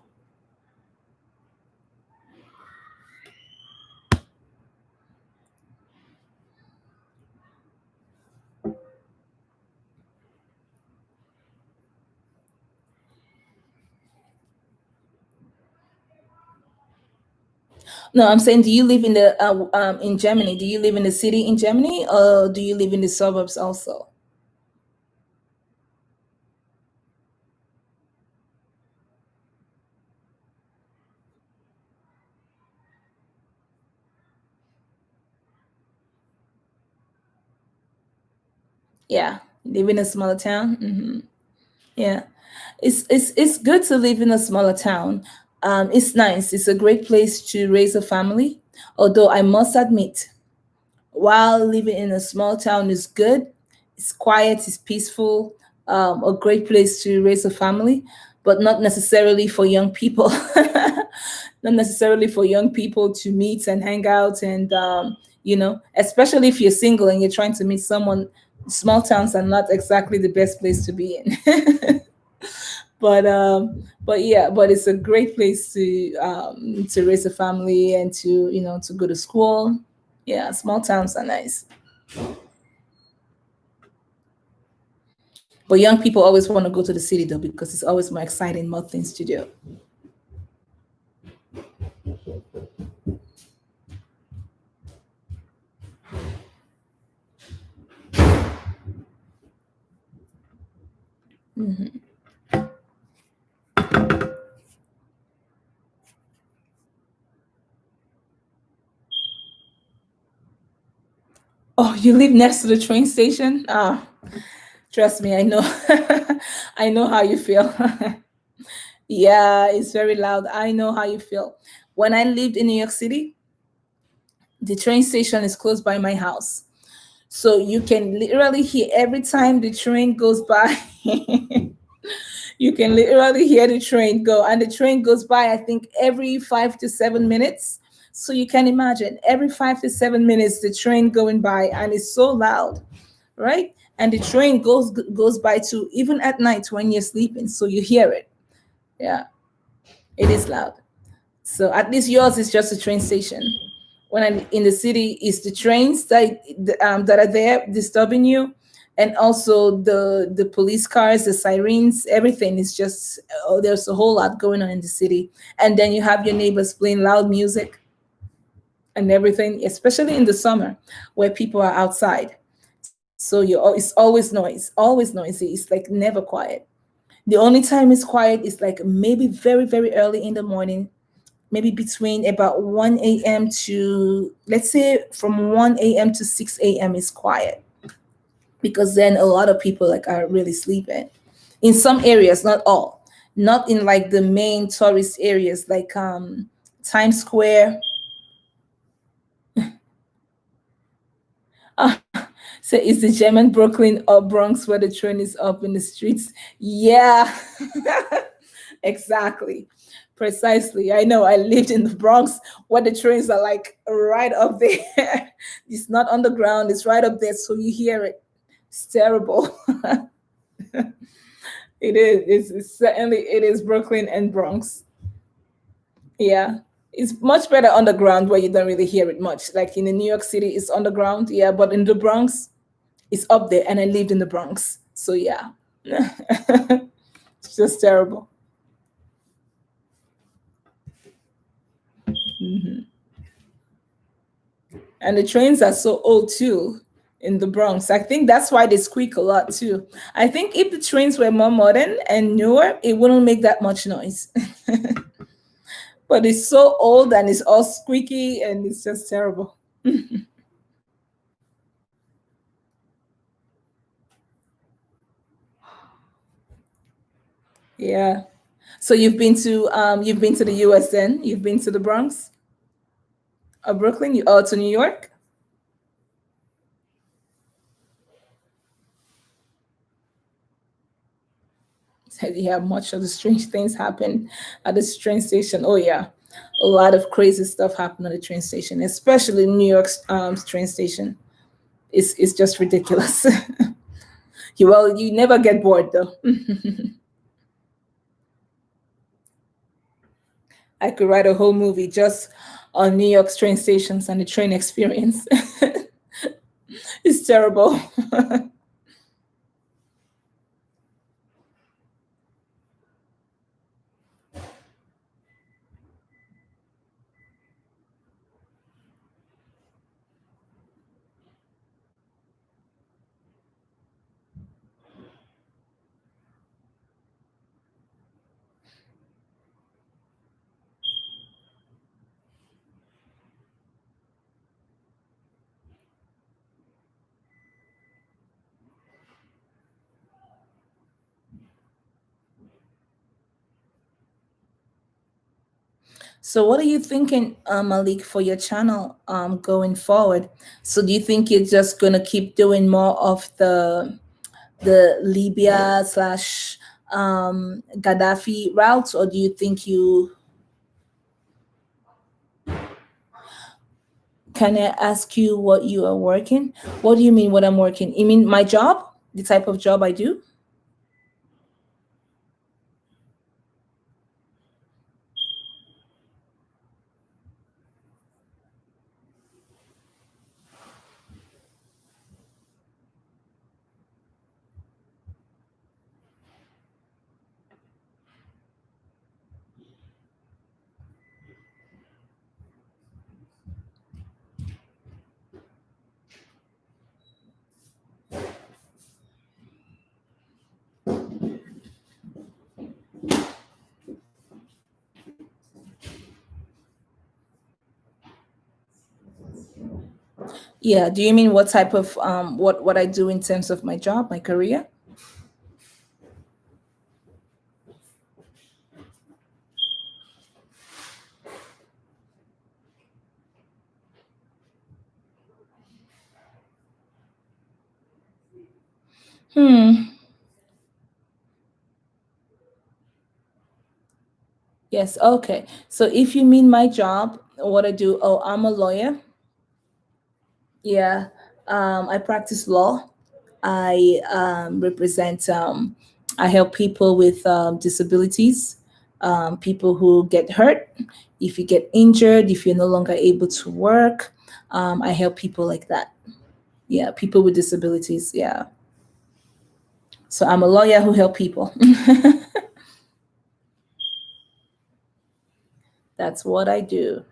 No, I'm saying, do you live in Germany? Do you live in the city in Germany or do you live in the suburbs also? Yeah, live in a smaller town. Yeah, it's good to live in a smaller town. It's nice. It's a great place to raise a family. Although I must admit, while living in a small town is good, it's quiet, it's peaceful, a great place to raise a family, but not necessarily for young people. Not necessarily for young people to meet and hang out and especially if you're single and you're trying to meet someone. Small towns are not exactly the best place to be in. But yeah, but it's a great place to raise a family and to go to school. Yeah, small towns are nice. But young people always want to go to the city though because it's always more exciting, more things to do. Oh, you live next to the train station? Ah, trust me, I know. I know how you feel. Yeah, it's very loud. I know how you feel. When I lived in New York City, the train station is close by my house. So you can literally hear every time the train goes by. You can literally hear the train go, and the train goes by, I think, every 5 to 7 minutes. So you can imagine every 5 to 7 minutes the train going by, and it's so loud, right? And the train goes by too, even at night when you're sleeping, so you hear it. Yeah, it is loud. So at least yours is just a train station. When I'm in the city, it's the trains that are there disturbing you, and also the police cars, the sirens, everything is just there's a whole lot going on in the city. And then you have your neighbors playing loud music and everything, especially in the summer where people are outside. So it's always noisy. It's like never quiet. The only time it's quiet is like maybe very, very early in the morning, maybe between about 1 a.m. to, let's say, from 1 a.m. to 6 a.m. is quiet because then a lot of people like are really sleeping. In some areas, not all, not in like the main tourist areas like Times Square. So it's the German Brooklyn or Bronx where the train is up in the streets. Yeah, exactly. Precisely. I know I lived in the Bronx where the trains are like right up there. It's not on the ground, it's right up there. So you hear it. It's terrible. It is. It's certainly it is Brooklyn and Bronx. Yeah. It's much better underground where you don't really hear it much. Like in the New York City, it's underground, yeah, but in the Bronx, it's up there, and I lived in the Bronx. So yeah. It's just terrible. And the trains are so old too in the Bronx. I think that's why they squeak a lot too. I think if the trains were more modern and newer, it wouldn't make that much noise. But it's so old and it's all squeaky and it's just terrible. Yeah. So you've been to the US then? You've been to the Bronx or Brooklyn? You to New York? Yeah, much of the strange things happen at the train station. Oh yeah, a lot of crazy stuff happen at the train station, especially New York's train station. It's just ridiculous. You never get bored though. I could write a whole movie just on New York's train stations and the train experience. It's terrible. So what are you thinking, Malik, for your channel going forward? So do you think you're just gonna keep doing more of the Libya slash Gaddafi routes, or do you think you can I ask you what you are working? What do you mean what I'm working? You mean my job? The type of job I do? Yeah. Do you mean what type of what I do in terms of my job, my career? Hmm. Yes. Okay. So if you mean my job, what I do, oh, I'm a lawyer. Yeah. I practice law. I represent, I help people with disabilities, people who get hurt. If you get injured, if you're no longer able to work, I help people like that. Yeah, people with disabilities. Yeah. So I'm a lawyer who help people. That's what I do.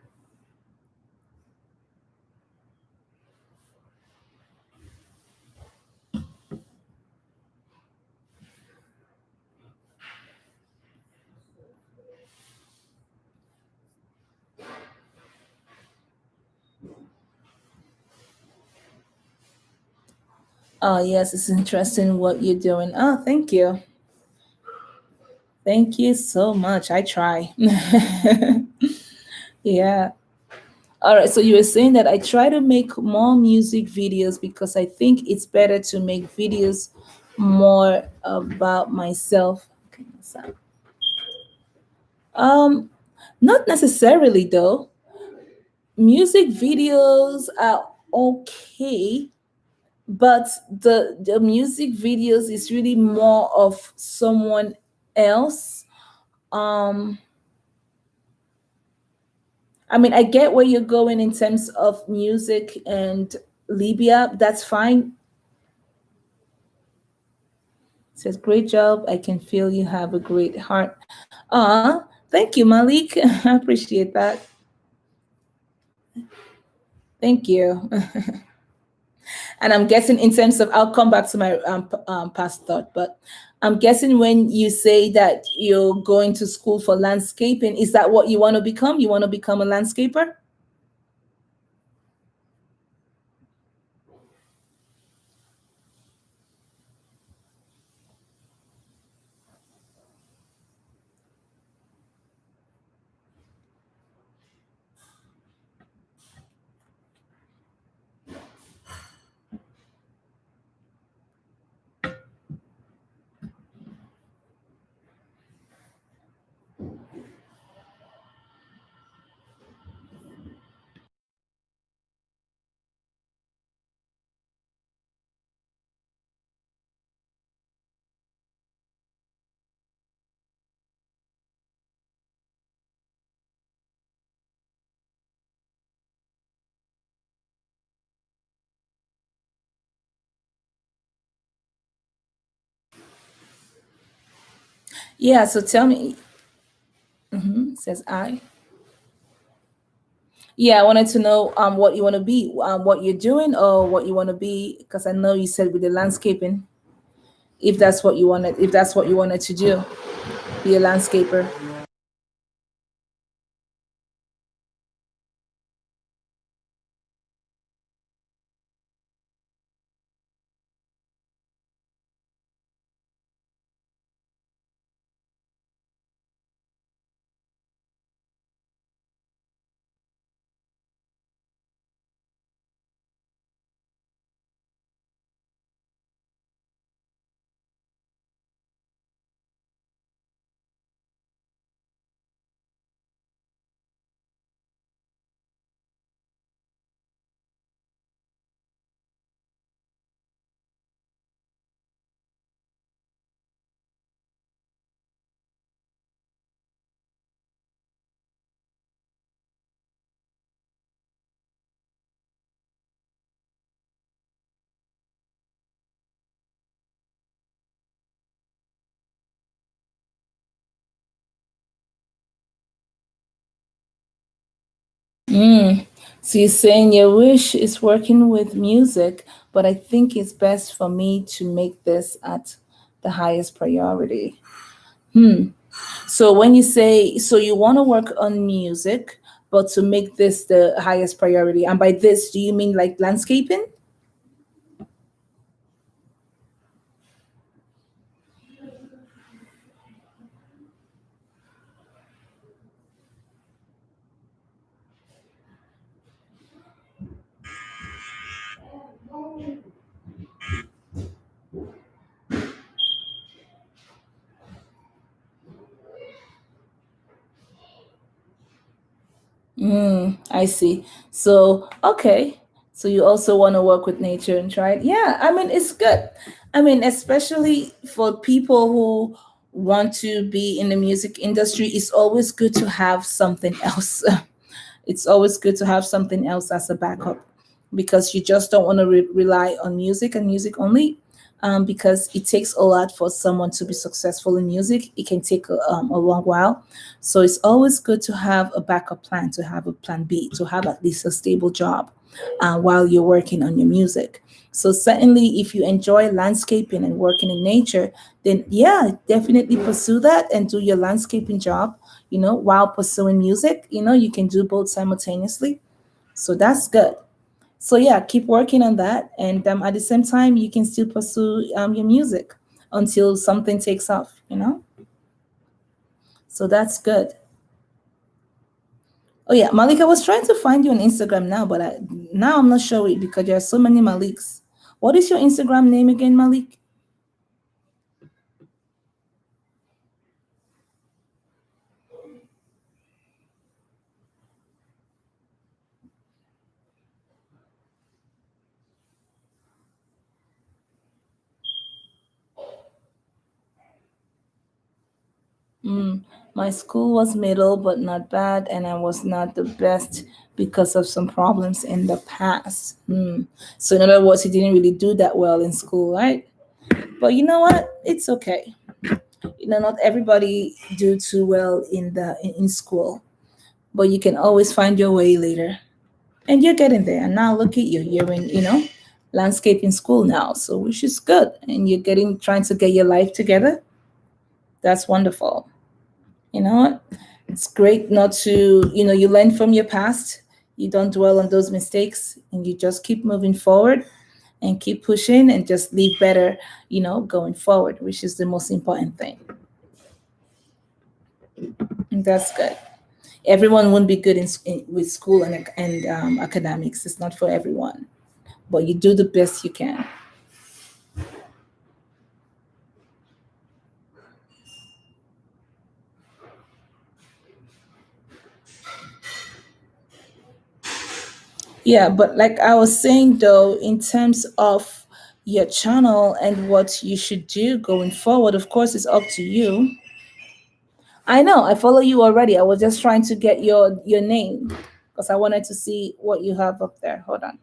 Oh, yes, it's interesting what you're doing. Oh, thank you. Thank you so much. I try. Yeah. All right. So you were saying that I try to make more music videos because I think it's better to make videos more about myself. Okay, so, um, not necessarily though. Music videos are okay, but the music videos is really more of someone else. Um, I mean, I get where you're going in terms of music and Libya. That's fine. Says, great job. I can feel you have a great heart. Thank you, Malik. I appreciate that. Thank you. And I'm guessing in terms of, I'll come back to my past thought, but I'm guessing when you say that you're going to school for landscaping, is that what you want to become? You want to become a landscaper? Yeah, so tell me, says I. Yeah, I wanted to know what you want to be, what you're doing, or what you want to be, because I know you said with the landscaping, if that's what you wanted, if that's what you wanted to do, be a landscaper. Mm. So you're saying your wish is working with music, but I think it's best for me to make this at the highest priority. Hmm. So when you say, so you want to work on music, but to make this the highest priority, and by this, do you mean like landscaping? I see. So, okay. So you also want to work with nature and try it. Yeah, I mean, it's good. I mean, especially for people who want to be in the music industry, it's always good to have something else. It's always good to have something else as a backup because you just don't want to rely on music and music only, because it takes a lot for someone to be successful in music. It can take a long while. So it's always good to have a backup plan, to have a plan B, to have at least a stable job while you're working on your music. So certainly, if you enjoy landscaping and working in nature, then yeah, definitely pursue that and do your landscaping job. While pursuing music, you can do both simultaneously. So that's good. So yeah, keep working on that, and at the same time, you can still pursue your music until something takes off. So that's good. Oh yeah, Malik, I was trying to find you on Instagram now, but now I'm not sure it because there are so many Maliks. What is your Instagram name again, Malik? Mm, my school was middle, but not bad, and I was not the best because of some problems in the past. So, in other words, he didn't really do that well in school, right? But you know what? It's okay. Not everybody do too well in school, but you can always find your way later, and you're getting there. And now look at you. You're in, landscaping school now, so which is good, and you're getting trying to get your life together. That's wonderful. You know what? It's great not to, you learn from your past. You don't dwell on those mistakes and you just keep moving forward and keep pushing and just live better, going forward, which is the most important thing. And that's good. Everyone won't be good with school and academics. It's not for everyone, but you do the best you can. Yeah, but like I was saying though, in terms of your channel and what you should do going forward, of course, it's up to you. I know, I follow you already. I was just trying to get your name because I wanted to see what you have up there. Hold on.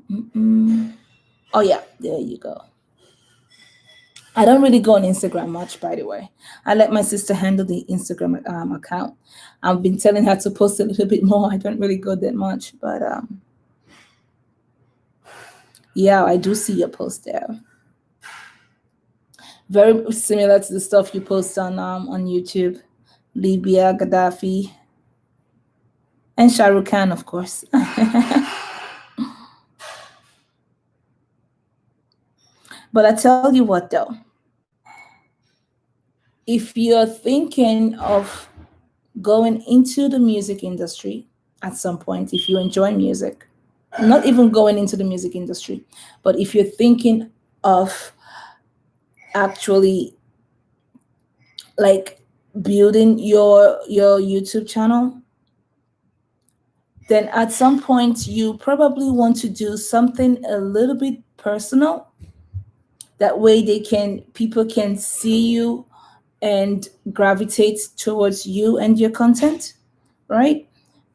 Mm. Oh yeah, there you go. I don't really go on Instagram much, by the way. I let my sister handle the Instagram account. I've been telling her to post a little bit more. I don't really go that much, but yeah, I do see your post there. Very similar to the stuff you post on YouTube. Libya, Gaddafi, and Shah Rukh Khan, of course. But I tell you what, though, if you're thinking of going into the music industry at some point, if you enjoy music, not even going into the music industry, but if you're thinking of actually like building your YouTube channel, then at some point you probably want to do something a little bit personal. That way people can see you and gravitate towards you and your content, right?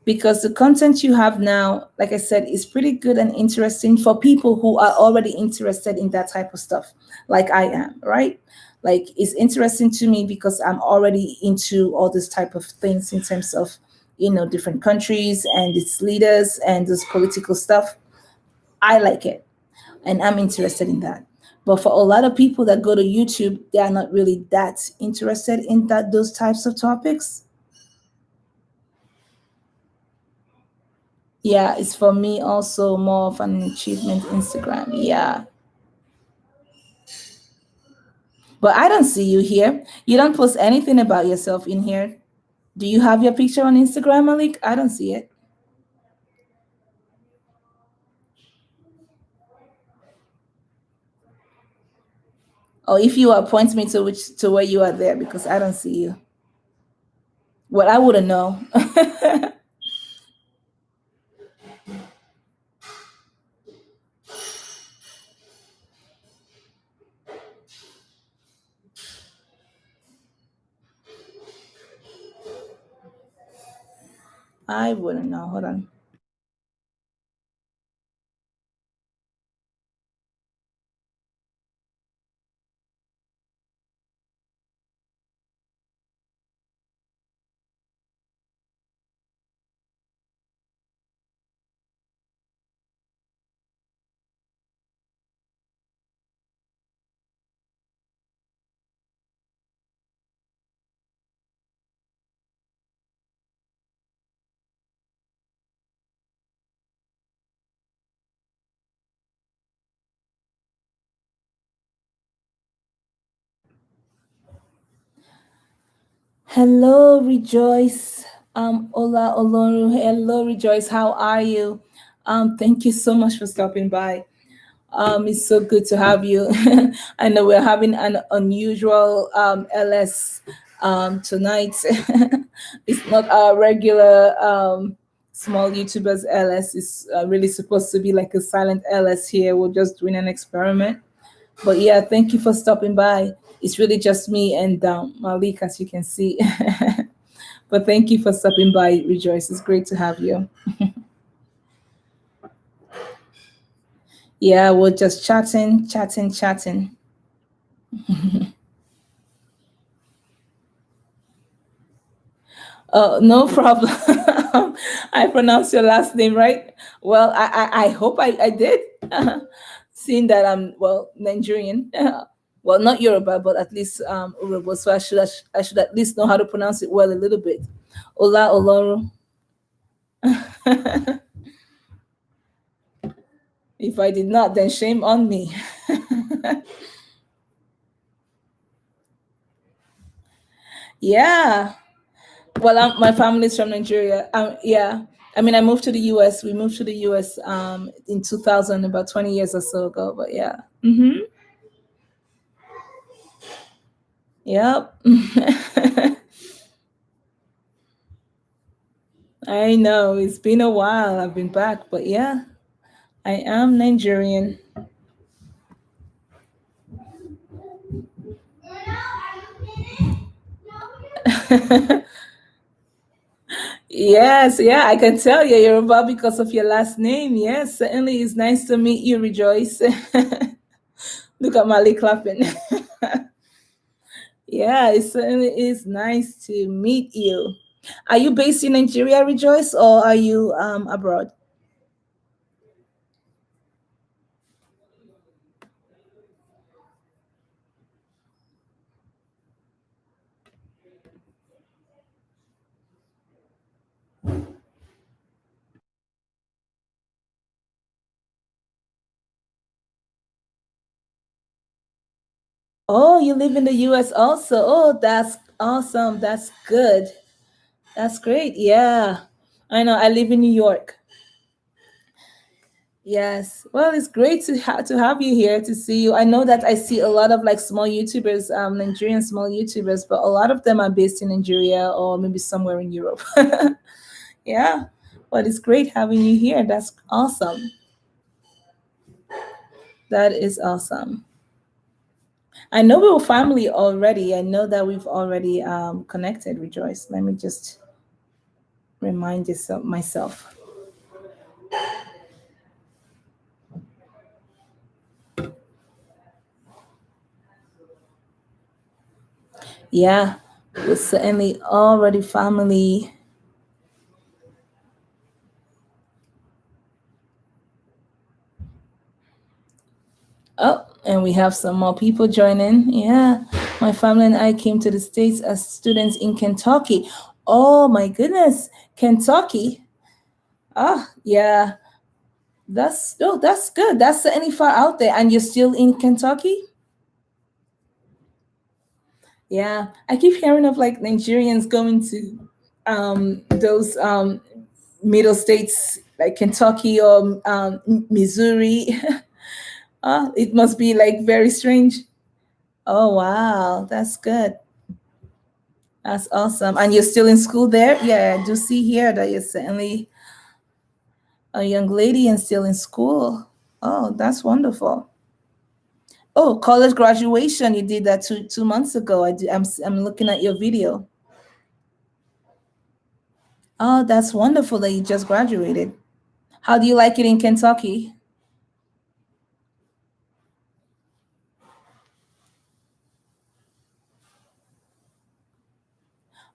because the content you have now, like I said, is pretty good and interesting for people who are already interested in that type of stuff, like I am, right? Like it's interesting to me because I'm already into all this type of things in terms of, different countries and its leaders and this political stuff. I like it and I'm interested in that. But for a lot of people that go to YouTube, they are not really that interested in those types of topics. Yeah, it's for me also more of an achievement Instagram. Yeah. But I don't see you here. You don't post anything about yourself in here. Do you have your picture on Instagram, Malik? I don't see it. Or if you are, point me to where you are there because I don't see you. Well, I wouldn't know. I wouldn't know. Hold on. Hello, Rejoice. Ola Oloru. Hello, Rejoice. How are you? Thank you so much for stopping by. It's so good to have you. I know we're having an unusual LS tonight. It's not our regular small YouTubers LS. It's really supposed to be like a silent LS here. We're just doing an experiment. But yeah, thank you for stopping by. It's really just me and Malik, as you can see. But thank you for stopping by, Rejoice. It's great to have you. Yeah, we're just chatting, chatting, chatting. No problem. I pronounced your last name right. Well, I hope I did. Seeing that I'm, well, Nigerian. Well, not Yoruba, but at least Yoruba. So I should at least know how to pronounce it well a little bit. Ola Oloru. If I did not, then shame on me. Yeah. Well, my family's from Nigeria. Yeah. I mean, I moved to the U.S. We moved to the U.S. In 2000, about 20 years or so ago. But yeah. Yep. I know it's been a while. I've been back, but yeah, I am Nigerian. Yes, yeah, I can tell you're Yoruba because of your last name. Yes, certainly it's nice to meet you, Rejoice. Look at Mali clapping. Yeah, it certainly is nice to meet you. Are you based in Nigeria, Rejoice, or are you abroad? Oh, you live in the US also. Oh, that's awesome. That's good. That's great. Yeah. I know. I live in New York. Yes. Well, it's great to have you here to see you. I know that I see a lot of like small YouTubers, Nigerian small YouTubers, but a lot of them are based in Nigeria or maybe somewhere in Europe. Yeah. But it's great having you here. That's awesome. That is awesome. I know we were family already. I know that we've already connected, Rejoice. Let me just remind yourself myself. Yeah, we're certainly already family. Oh, and we have some more people joining. Yeah, my family and I came to the States as students in Kentucky. Oh my goodness, Kentucky. Ah, yeah, that's good. That's certainly far out there, and you're still in Kentucky. Yeah, I keep hearing of like Nigerians going to those middle states like Kentucky or Missouri. It must be like very strange. Oh wow, that's good. That's awesome. And you're still in school there? Yeah, I do see here that you're certainly a young lady and still in school. Oh, that's wonderful. Oh, college graduation. You did that two months ago. I'm looking at your video. Oh, that's wonderful that you just graduated. How do you like it in Kentucky?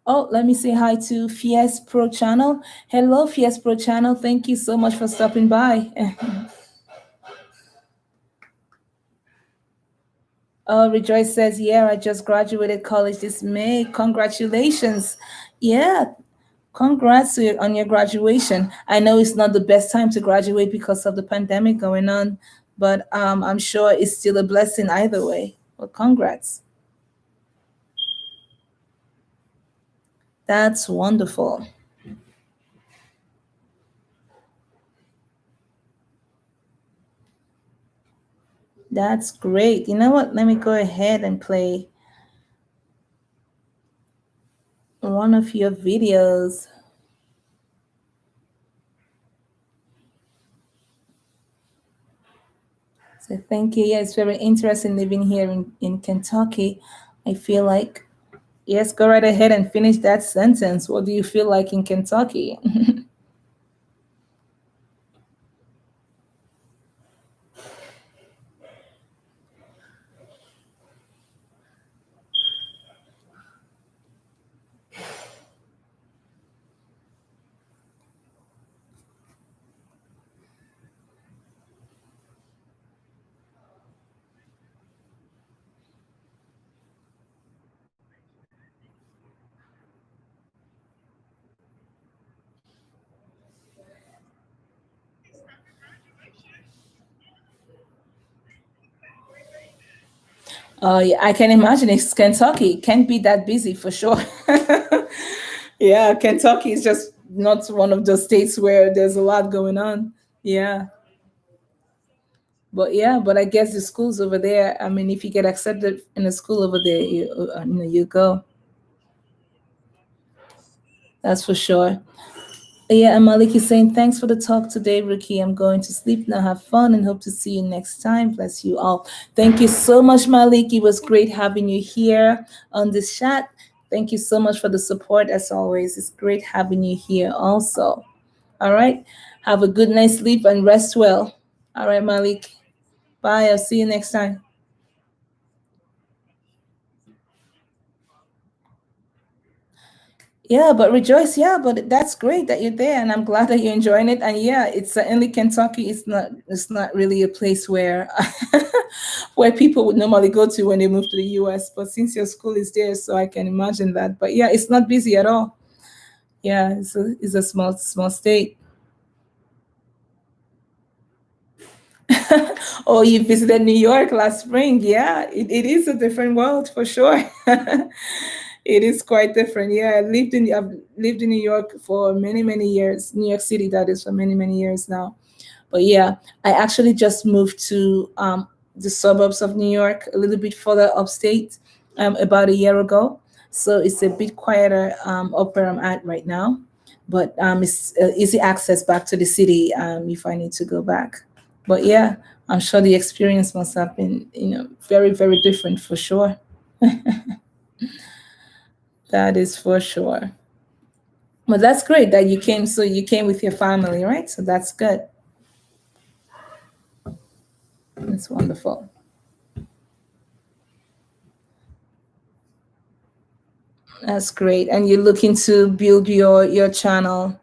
Oh, let me say hi to Fies Pro Channel. Hello, Fies Pro Channel. Thank you so much for stopping by. Oh, Rejoice says, yeah, I just graduated college this May. Congratulations. Yeah, congrats on your graduation. I know it's not the best time to graduate because of the pandemic going on, but I'm sure it's still a blessing either way. Well, congrats. That's wonderful. That's great. You know what? Let me go ahead and play one of your videos. So thank you. Yeah, it's very interesting living here in Kentucky. I feel like, yes, go right ahead and finish that sentence. What do you feel like in Kentucky? Yeah, I can imagine it's Kentucky. It can't be that busy for sure. Yeah, Kentucky is just not one of those states where there's a lot going on. Yeah. But yeah, but I guess the schools over there, I mean, if you get accepted in a school over there, you go. That's for sure. Yeah, and Malik is saying, thanks for the talk today, Ricky. I'm going to sleep now. Have fun and hope to see you next time. Bless you all. Thank you so much, Malik. It was great having you here on this chat. Thank you so much for the support as always. It's great having you here also. All right. Have a good night's sleep and rest well. All right, Malik. Bye. I'll see you next time. Yeah, but rejoice. Yeah, but that's great that you're there, and I'm glad that you're enjoying it. And yeah, it's certainly Kentucky. It's not really a place where where people would normally go to when they move to the U.S. But since your school is there, so I can imagine that. But yeah, it's not busy at all. Yeah, it's a small state. Oh, you visited New York last spring. Yeah, it is a different world for sure. It is quite different. Yeah, I've lived in New York for many years. New York City, that is, for many years now. But yeah, I actually just moved to the suburbs of New York, a little bit further upstate, about a year ago. So it's a bit quieter up where I'm at right now. But it's easy access back to the city if I need to go back. But yeah, I'm sure the experience must have been, very different for sure. That is for sure. But that's great that you came. So you came with your family, right? So that's good. That's wonderful. That's great. And you're looking to build your channel.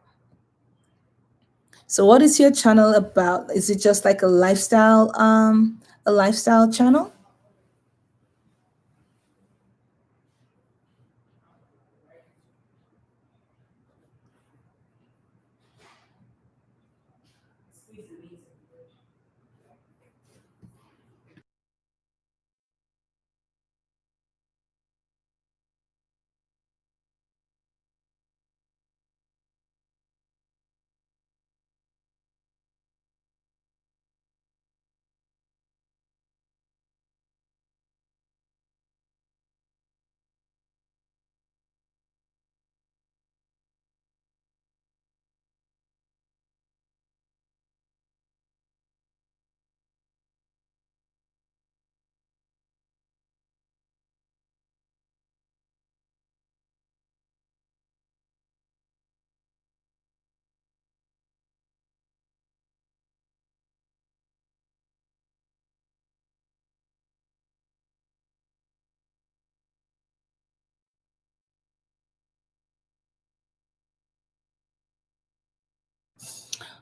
So what is your channel about? Is it just like a lifestyle channel?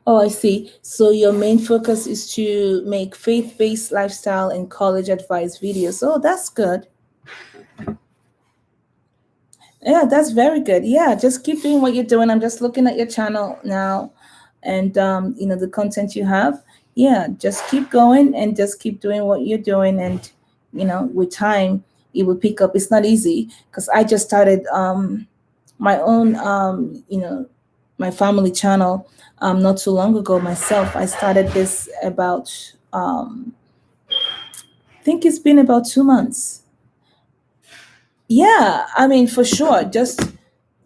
Oh, I see. So your main focus is to make faith-based lifestyle and college advice videos. Oh, that's good. Yeah, that's very good. Yeah, just keep doing what you're doing. I'm just looking at your channel now, and the content you have. Yeah, just keep going and just keep doing what you're doing, and with time, it will pick up. It's not easy because I just started my own my family channel not too long ago myself. I started this about I think it's been about 2 months. Yeah, I mean for sure. Just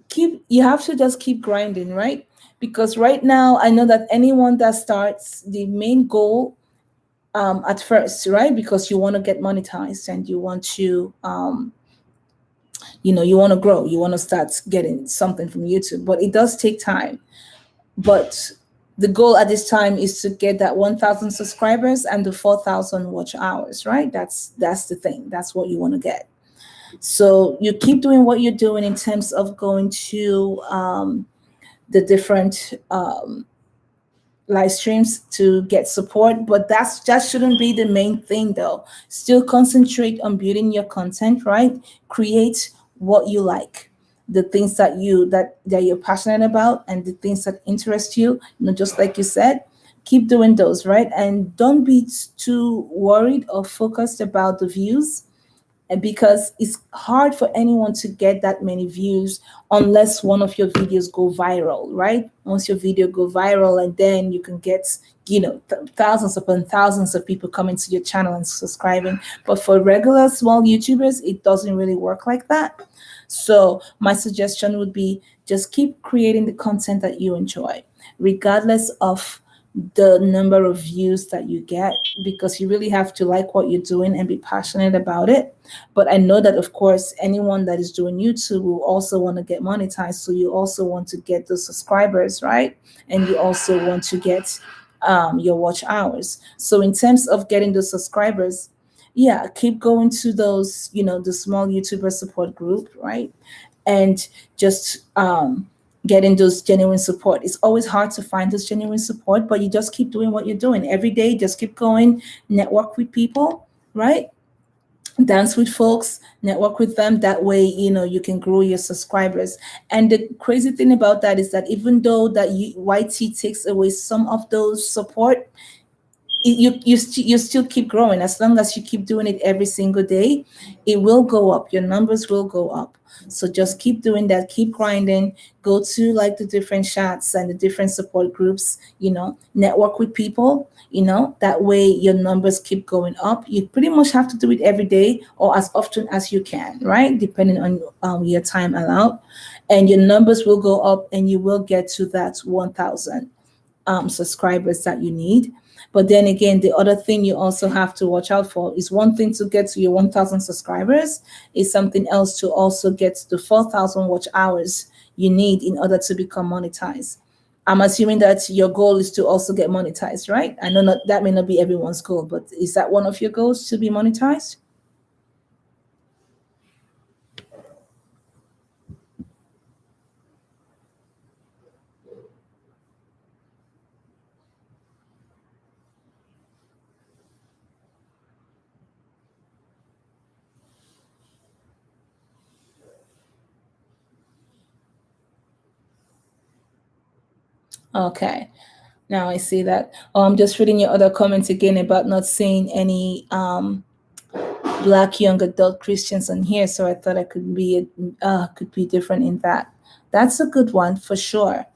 keep you have to just keep grinding, right? Because right now I know that anyone that starts, the main goal at first, right? Because you want to get monetized and you want to you want to grow, you want to start getting something from YouTube, but it does take time. But the goal at this time is to get that 1,000 subscribers and the 4,000 watch hours, right? That's the thing. That's what you want to get. So you keep doing what you're doing in terms of going to the different live streams to get support, but that shouldn't be the main thing though. Still concentrate on building your content, right? Create what you like, the things that you're passionate about, and the things that interest you. Just like you said, keep doing those, right? And don't be too worried or focused about the views, and because it's hard for anyone to get that many views unless one of your videos go viral, right? Once your video go viral, and then you can get thousands upon thousands of people coming to your channel and subscribing. But for regular small YouTubers, it doesn't really work like that. So my suggestion would be just keep creating the content that you enjoy, regardless of the number of views that you get, because you really have to like what you're doing and be passionate about it. But I know that, of course, anyone that is doing YouTube will also want to get monetized. So you also want to get those subscribers, right? And you also want to get your watch hours. So in terms of getting those subscribers, yeah, keep going to those, the small YouTuber support group, right? And just getting those genuine support. It's always hard to find this genuine support, but you just keep doing what you're doing every day. Just keep going, network with people, right? Dance with folks, network with them. That way, you can grow your subscribers. And the crazy thing about that is that even though that YT takes away some of those support, you still keep growing. As long as you keep doing it every single day, it will go up, your numbers will go up. So just keep doing that, keep grinding, go to like the different chats and the different support groups, network with people, that way your numbers keep going up. You pretty much have to do it every day or as often as you can, right? Depending on your time allowed, and your numbers will go up and you will get to that 1,000 subscribers that you need. But then again, the other thing you also have to watch out for is, one thing to get to your 1,000 subscribers, is something else to also get to the 4,000 watch hours. you need in order to become monetized. I'm assuming that your goal is to also get monetized, right? I know not that may not be everyone's goal, but is that one of your goals to be monetized? Okay. Now I see that. Oh, I'm just reading your other comments again about not seeing any black young adult Christians on here, so I thought I could be different in that. That's a good one for sure.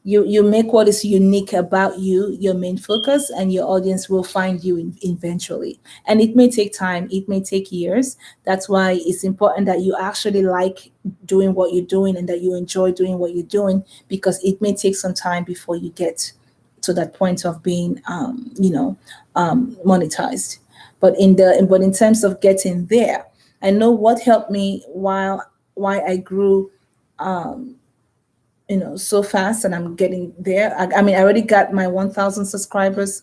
You make what is unique about you your main focus, and your audience will find you eventually. And it may take time, it may take years. That's why it's important that you actually like doing what you're doing and that you enjoy doing what you're doing, because it may take some time before you get to that point of being monetized. But in terms of getting there, I know what helped me while why I grew so fast, and I'm getting there. I mean, I already got my 1,000 subscribers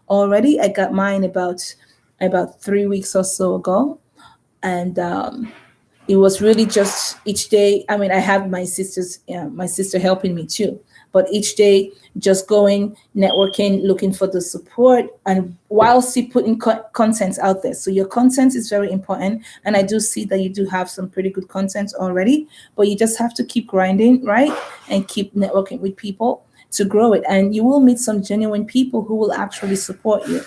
already. I got mine about 3 weeks or so ago, and it was really just each day. I mean, I have my sister helping me too, but each day just going, networking, looking for the support, and while still putting content out there. So your content is very important, and I do see that you do have some pretty good content already, but you just have to keep grinding, right, and keep networking with people to grow it, and you will meet some genuine people who will actually support you,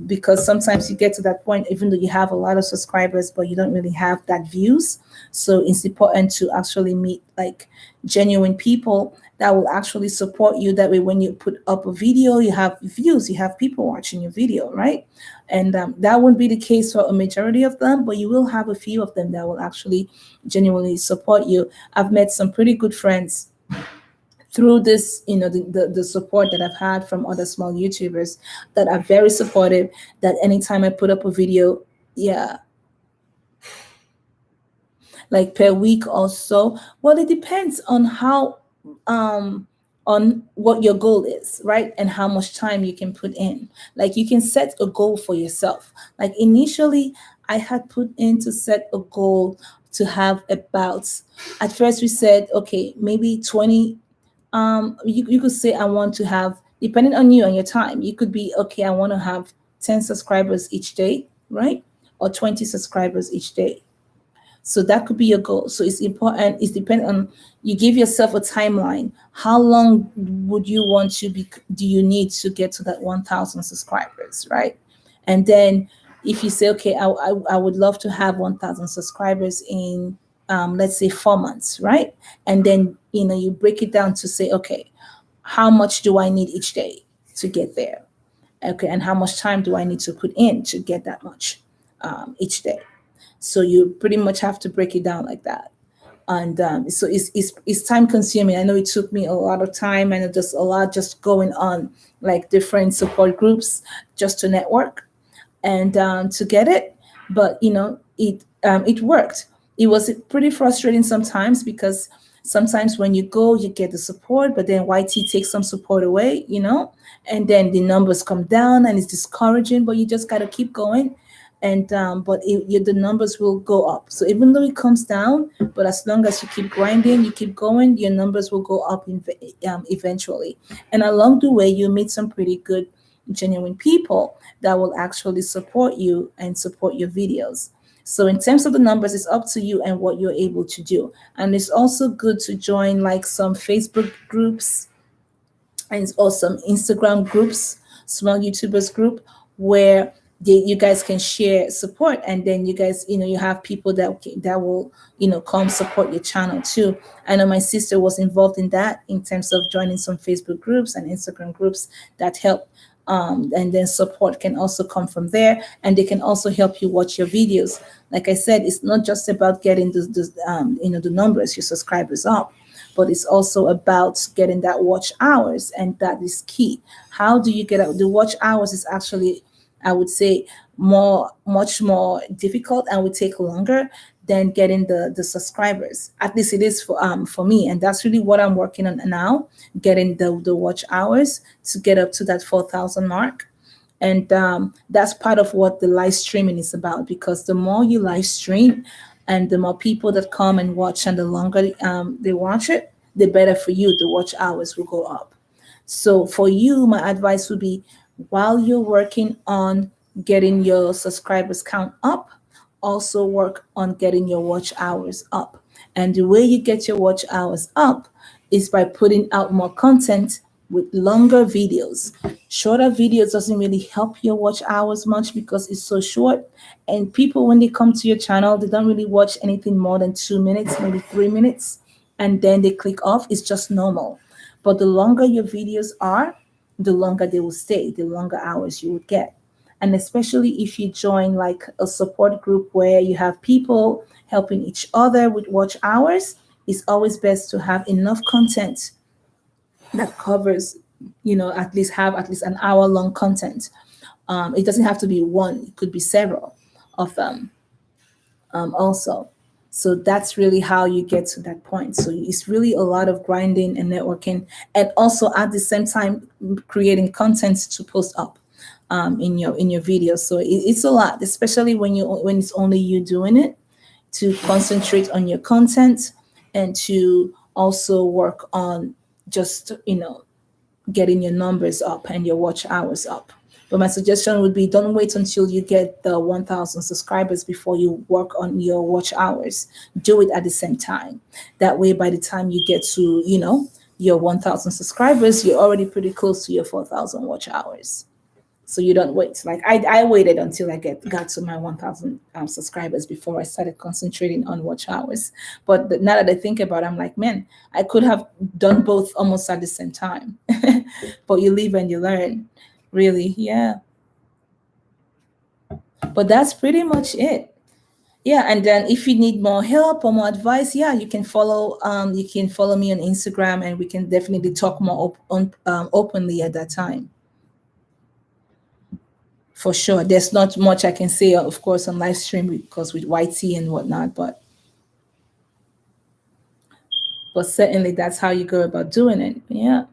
because sometimes you get to that point, even though you have a lot of subscribers, but you don't really have that views. So it's important to actually meet like genuine people that will actually support you. That way, when you put up a video, you have views, you have people watching your video, right? And that won't be the case for a majority of them, but you will have a few of them that will actually genuinely support you. I've met some pretty good friends through this, the support that I've had from other small YouTubers that are very supportive, that anytime I put up a video, yeah, like per week or so. Well, it depends on how on what your goal is, right? And how much time you can put in. Like you can set a goal for yourself. Like initially I had put in to set a goal to have about, at first we said, okay, maybe 20. You could say I want to have, depending on you and your time, you could be okay, I want to have 10 subscribers each day, right? Or 20 subscribers each day. So that could be your goal. So it's important, it's dependent on, you give yourself a timeline. How long would you want to be, do you need to get to that 1,000 subscribers, right? And then if you say, okay, I would love to have 1,000 subscribers in, let's say 4 months, right? And then, you break it down to say, okay, how much do I need each day to get there? Okay, and how much time do I need to put in to get that much each day? So you pretty much have to break it down like that. And so it's time consuming. I know it took me a lot of time, and just a lot just going on like different support groups just to network and to get it. But it worked. It was pretty frustrating sometimes, because sometimes when you go, you get the support, but then YT takes some support away, and then the numbers come down, and it's discouraging. But you just got to keep going, and the numbers will go up. So even though it comes down, but as long as you keep grinding, you keep going, your numbers will go up eventually. And along the way, you meet some pretty good, genuine people that will actually support you and support your videos. So in terms of the numbers, it's up to you and what you're able to do. And it's also good to join like some Facebook groups and or some Instagram groups, small YouTubers group, where you guys can share support, and then you guys, you have people that will, come support your channel too. I know my sister was involved in that, in terms of joining some Facebook groups and Instagram groups that help. And then support can also come from there, and they can also help you watch your videos. Like I said, it's not just about getting the numbers, your subscribers up, but it's also about getting that watch hours, and that is key. How do you get out? The watch hours is actually, I would say, much more difficult and would take longer than getting the subscribers. At least it is for me, and that's really what I'm working on now, getting the watch hours to get up to that 4,000 mark. And that's part of what the live streaming is about, because the more you live stream and the more people that come and watch, and the longer they watch it, the better for you. The watch hours will go up. So for you, my advice would be, while you're working on getting your subscribers count up, also work on getting your watch hours up. And the way you get your watch hours up is by putting out more content with longer videos. Shorter videos doesn't really help your watch hours much because it's so short. And people, when they come to your channel, they don't really watch anything more than 2 minutes, maybe 3 minutes, and then they click off. It's just normal. But the longer your videos are, the longer they will stay, the longer hours you would get. And especially if you join like a support group where you have people helping each other with watch hours, it's always best to have enough content that covers, at least have at least an hour long content. It doesn't have to be one, it could be several of them also. So that's really how you get to that point. So it's really a lot of grinding and networking, and also at the same time creating content to post up in your videos. So it's a lot, especially when it's only you doing it, to concentrate on your content and to also work on just getting your numbers up and your watch hours up. But my suggestion would be, don't wait until you get the 1,000 subscribers before you work on your watch hours. Do it at the same time. That way, by the time you get to, your 1,000 subscribers, you're already pretty close to your 4,000 watch hours. So you don't wait. Like I waited until I got to my 1,000 subscribers before I started concentrating on watch hours. But now that I think about it, I'm like, man, I could have done both almost at the same time. But you live and you learn, really. Yeah. But that's pretty much it. Yeah, and then if you need more help or more advice, yeah, you can follow me on Instagram, and we can definitely talk more openly at that time. For sure. There's not much I can say, of course, on live stream, because with YT and whatnot, but certainly that's how you go about doing it. Yeah.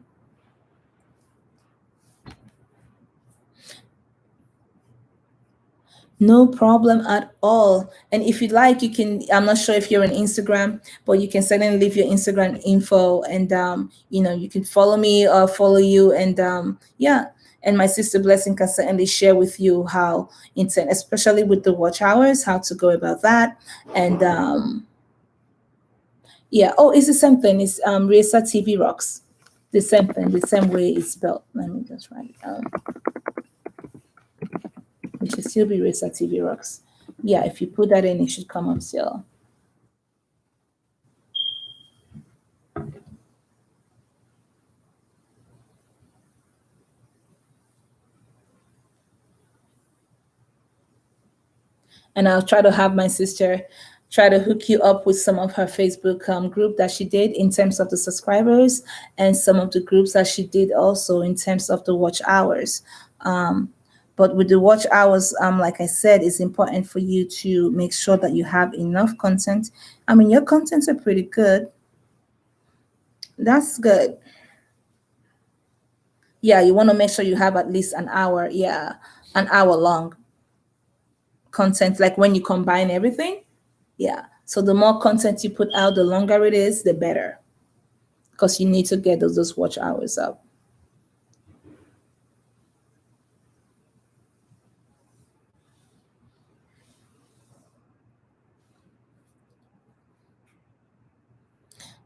No problem at all. And if you'd like, you can, I'm not sure if you're on Instagram, but you can certainly leave your Instagram info, and you can follow me or follow you, and yeah. And my sister Blessing can certainly share with you how, especially with the watch hours, how to go about that. And yeah, oh, it's the same thing. It's Riesa TV Rocks. The same thing, the same way it's spelled. Let me just write it down. It should still be Riesa TV Rocks. Yeah, if you put that in, it should come up still. And I'll try to have my sister try to hook you up with some of her Facebook group that she did in terms of the subscribers, and some of the groups that she did also in terms of the watch hours. But with the watch hours, like I said, it's important for you to make sure that you have enough content. I mean, your contents are pretty good. That's good. Yeah, you want to make sure you have at least an hour. Yeah, an hour long content, like when you combine everything. Yeah. So the more content you put out, the longer it is, the better, because you need to get those watch hours up.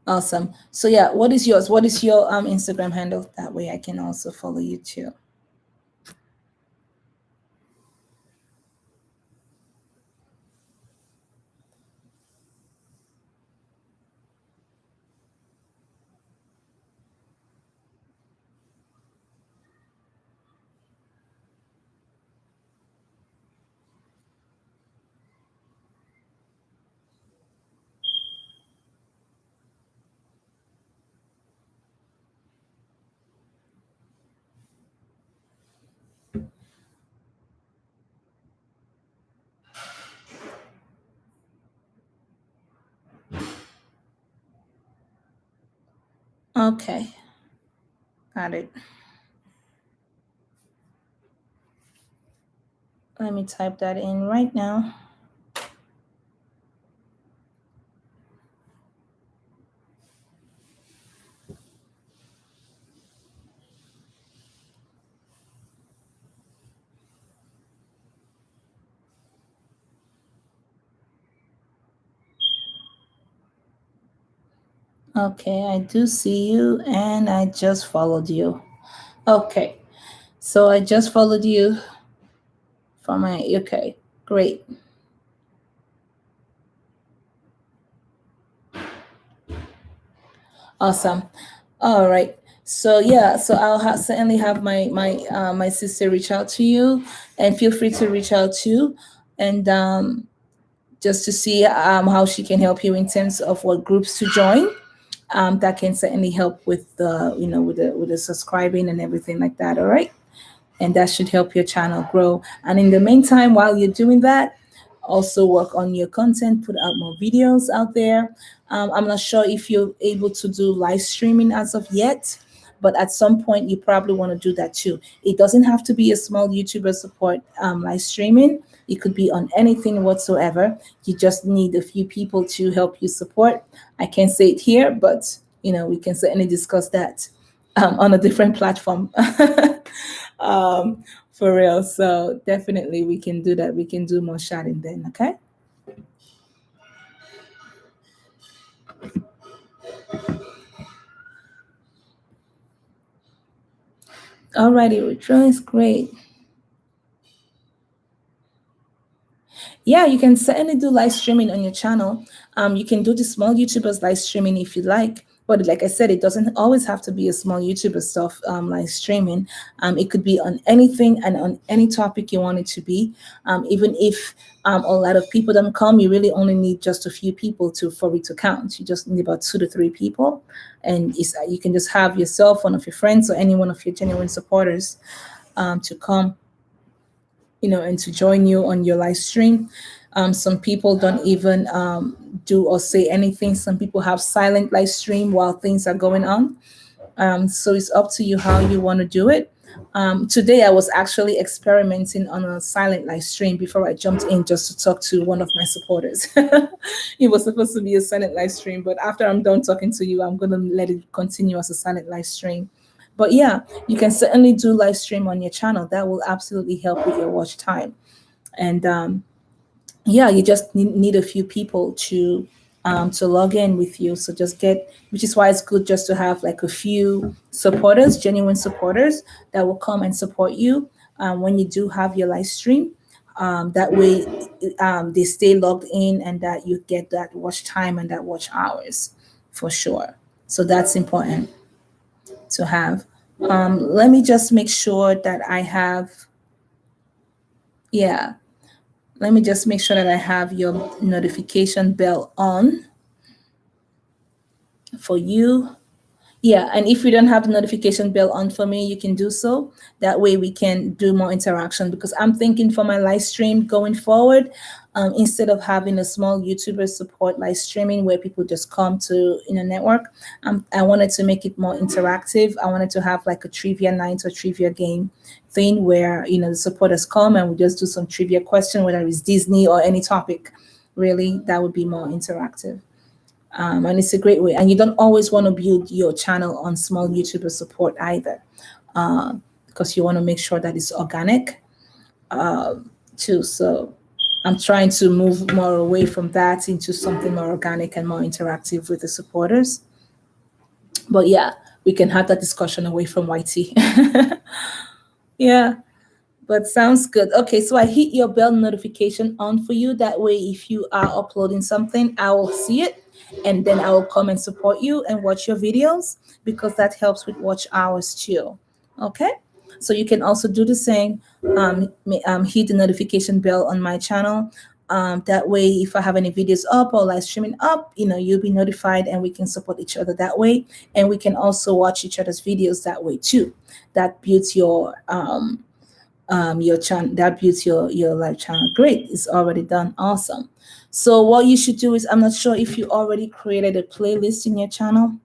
Awesome. So yeah, what is yours? What is your Instagram handle? That way I can also follow you too. Okay, got it. Let me type that in right now. Okay, I do see you and I just followed you. Okay, so I just followed you for my, okay, great. Awesome. All right. So yeah, so certainly have my sister reach out to you, and feel free to reach out too, and just to see how she can help you in terms of what groups to join. That can certainly help with the with the subscribing and everything like that. All right, and that should help your channel grow. And in the meantime, while you're doing that, also work on your content, put out more videos out there. I'm not sure if you're able to do live streaming as of yet, but at some point you probably want to do that too. It doesn't have to be a small YouTuber support live streaming. It could be on anything whatsoever. You just need a few people to help you support. I can't say it here, but we can certainly discuss that on a different platform. For real. So definitely we can do that. We can do more chatting then. Okay. Alrighty, Rejoice. Great. Yeah, you can certainly do live streaming on your channel. You can do the small YouTubers live streaming if you like. But like I said, it doesn't always have to be a small YouTuber stuff live streaming. It could be on anything and on any topic you want it to be. Even if a lot of people don't come, you really only need just a few people for it to count. You just need about 2 to 3 people, and you can just have yourself, one of your friends, or any one of your genuine supporters to come and to join you on your live stream. Some people don't even do or say anything. Some people have silent live stream while things are going on. So it's up to you how you want to do it. Today, I was actually experimenting on a silent live stream before I jumped in just to talk to one of my supporters. It was supposed to be a silent live stream, but after I'm done talking to you, I'm going to let it continue as a silent live stream. But yeah, you can certainly do live stream on your channel. That will absolutely help with your watch time. And yeah, you just need a few people to log in with you. So just which is why it's good just to have like a few supporters, genuine supporters that will come and support you when you do have your live stream. That way, they stay logged in, and that you get that watch time and that watch hours for sure. So that's important to have. Let me just make sure that I have, yeah, let me just make sure that I have your notification bell on for you. Yeah, and if you don't have the notification bell on for me, you can do so. That way we can do more interaction, because I'm thinking for my live stream going forward, instead of having a small YouTuber support live streaming where people just come to in a network, I wanted to make it more interactive. I wanted to have like a trivia night or trivia game thing where the supporters come and we just do some trivia question, whether it's Disney or any topic. Really, that would be more interactive. And it's a great way. And you don't always want to build your channel on small YouTuber support either, because you want to make sure that it's organic too. So I'm trying to move more away from that into something more organic and more interactive with the supporters. But yeah, we can have that discussion away from YT. Yeah. But sounds good. Okay, so I hit your bell notification on for you. That way, if you are uploading something, I will see it, and then I will come and support you and watch your videos, because that helps with watch hours too. Okay, so you can also do the same. Hit the notification bell on my channel. That way, if I have any videos up or live streaming up, you'll be notified, and we can support each other that way. And we can also watch each other's videos that way too. That builds your channel, that builds your live channel. Great, it's already done. Awesome. So what you should do is, I'm not sure if you already created a playlist in your channel.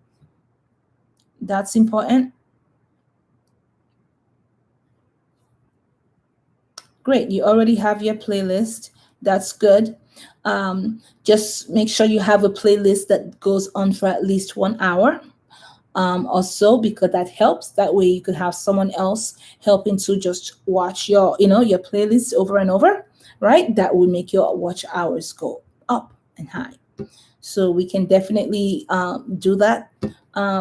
That's important. Great. You already have your playlist. That's good. Just make sure you have a playlist that goes on for at least 1 hour. Also, because that helps. That way you could have someone else helping to just watch your playlist over and over, right? That would make your watch hours go up and high. So we can definitely do that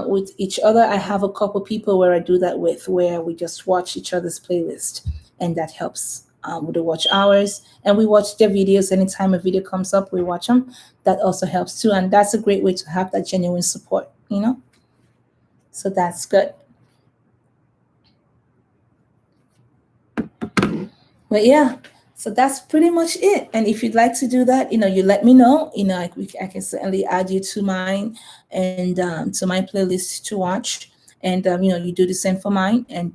with each other. I have a couple people where I do that with, where we just watch each other's playlist, and that helps with the watch hours. And we watch their videos anytime a video comes up. We watch them. That also helps too, and that's a great way to have that genuine support. So that's good. But yeah, so that's pretty much it. And if you'd like to do that, you let me know. I can certainly add you to mine and to my playlist to watch. And you do the same for mine. And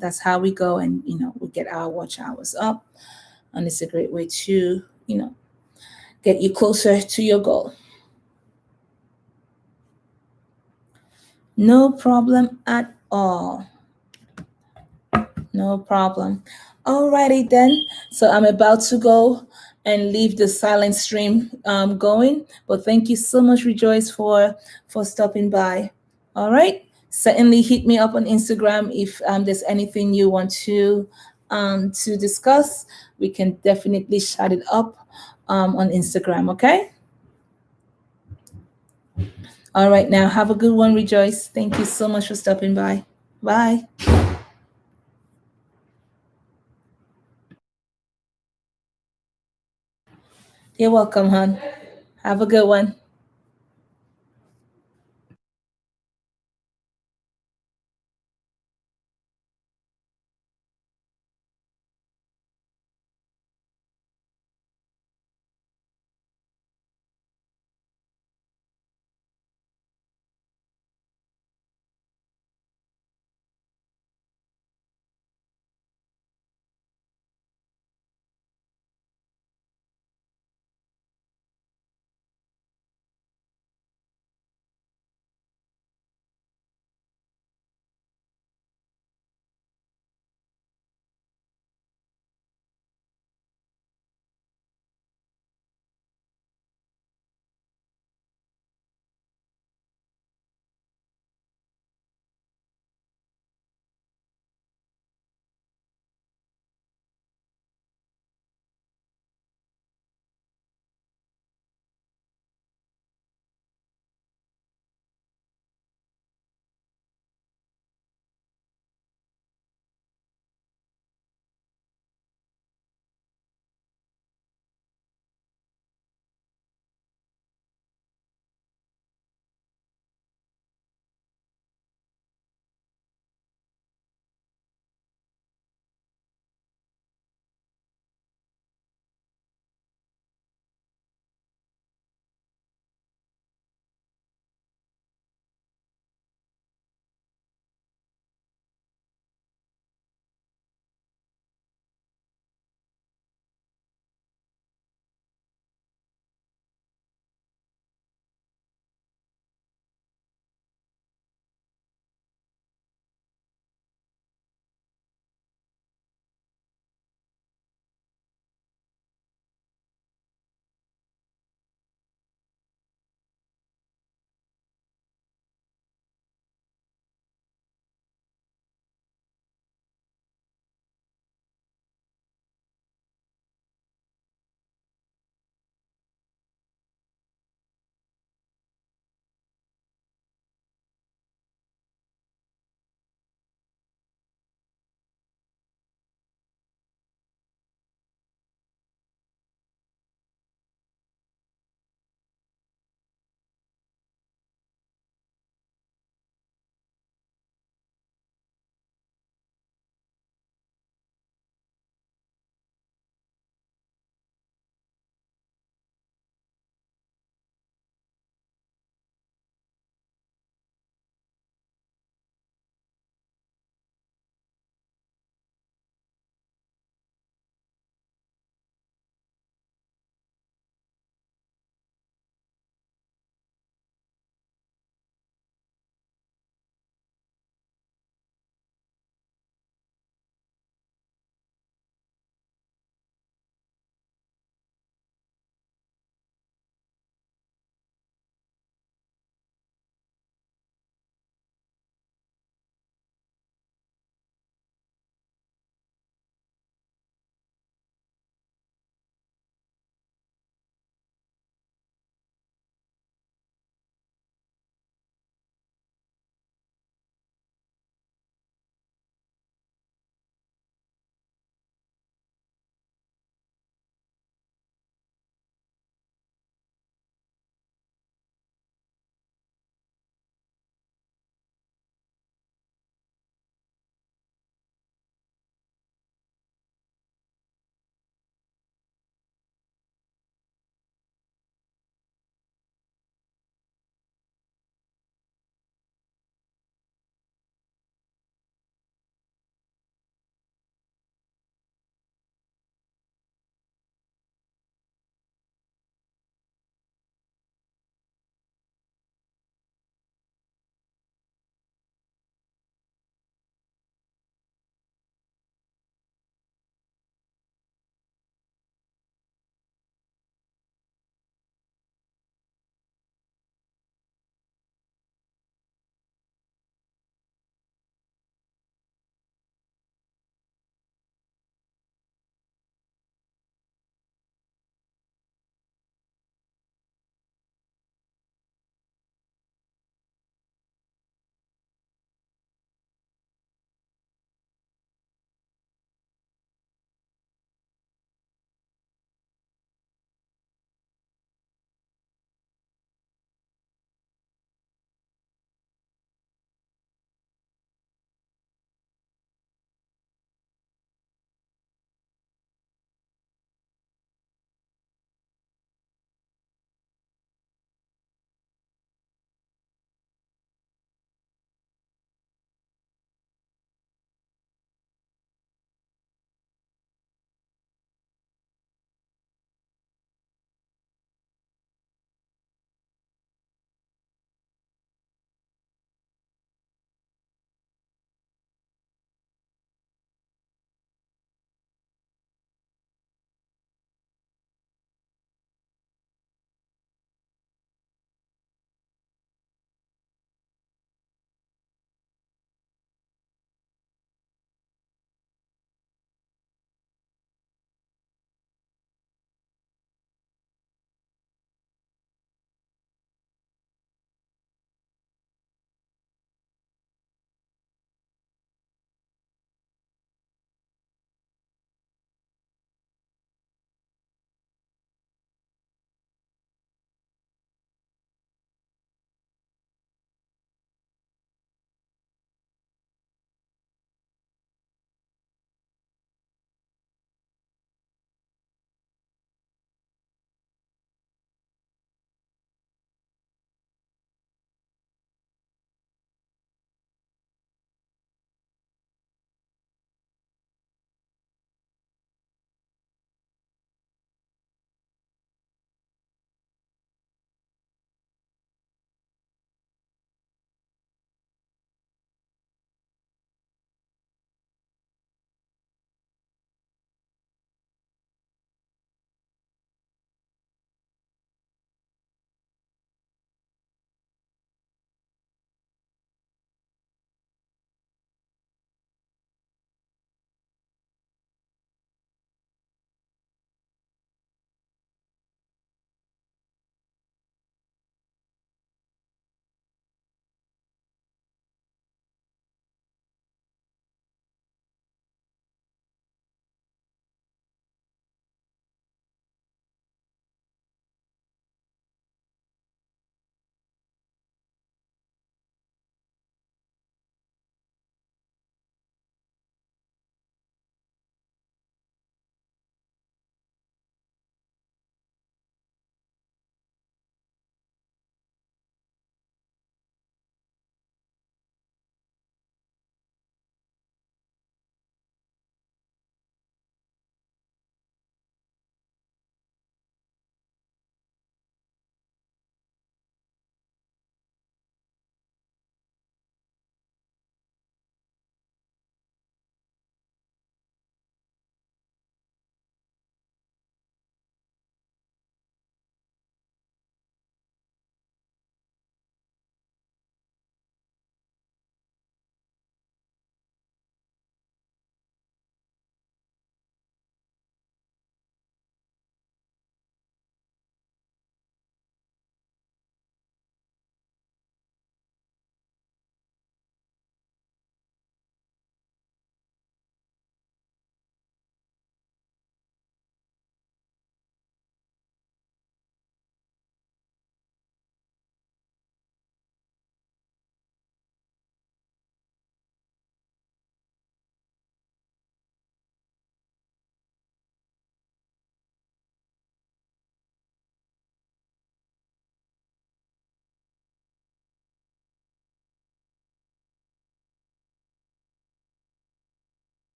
that's how we go. And we get our watch hours up. And it's a great way to get you closer to your goal. No problem at all. No problem. Alrighty then. So I'm about to go and leave the silent stream going. But thank you so much, Rejoice, for stopping by. All right. Certainly hit me up on Instagram if there's anything you want to discuss. We can definitely shut it up on Instagram. Okay. All right. Now have a good one, Rejoice. Thank you so much for stopping by. Bye. You're welcome, hon. Have a good one.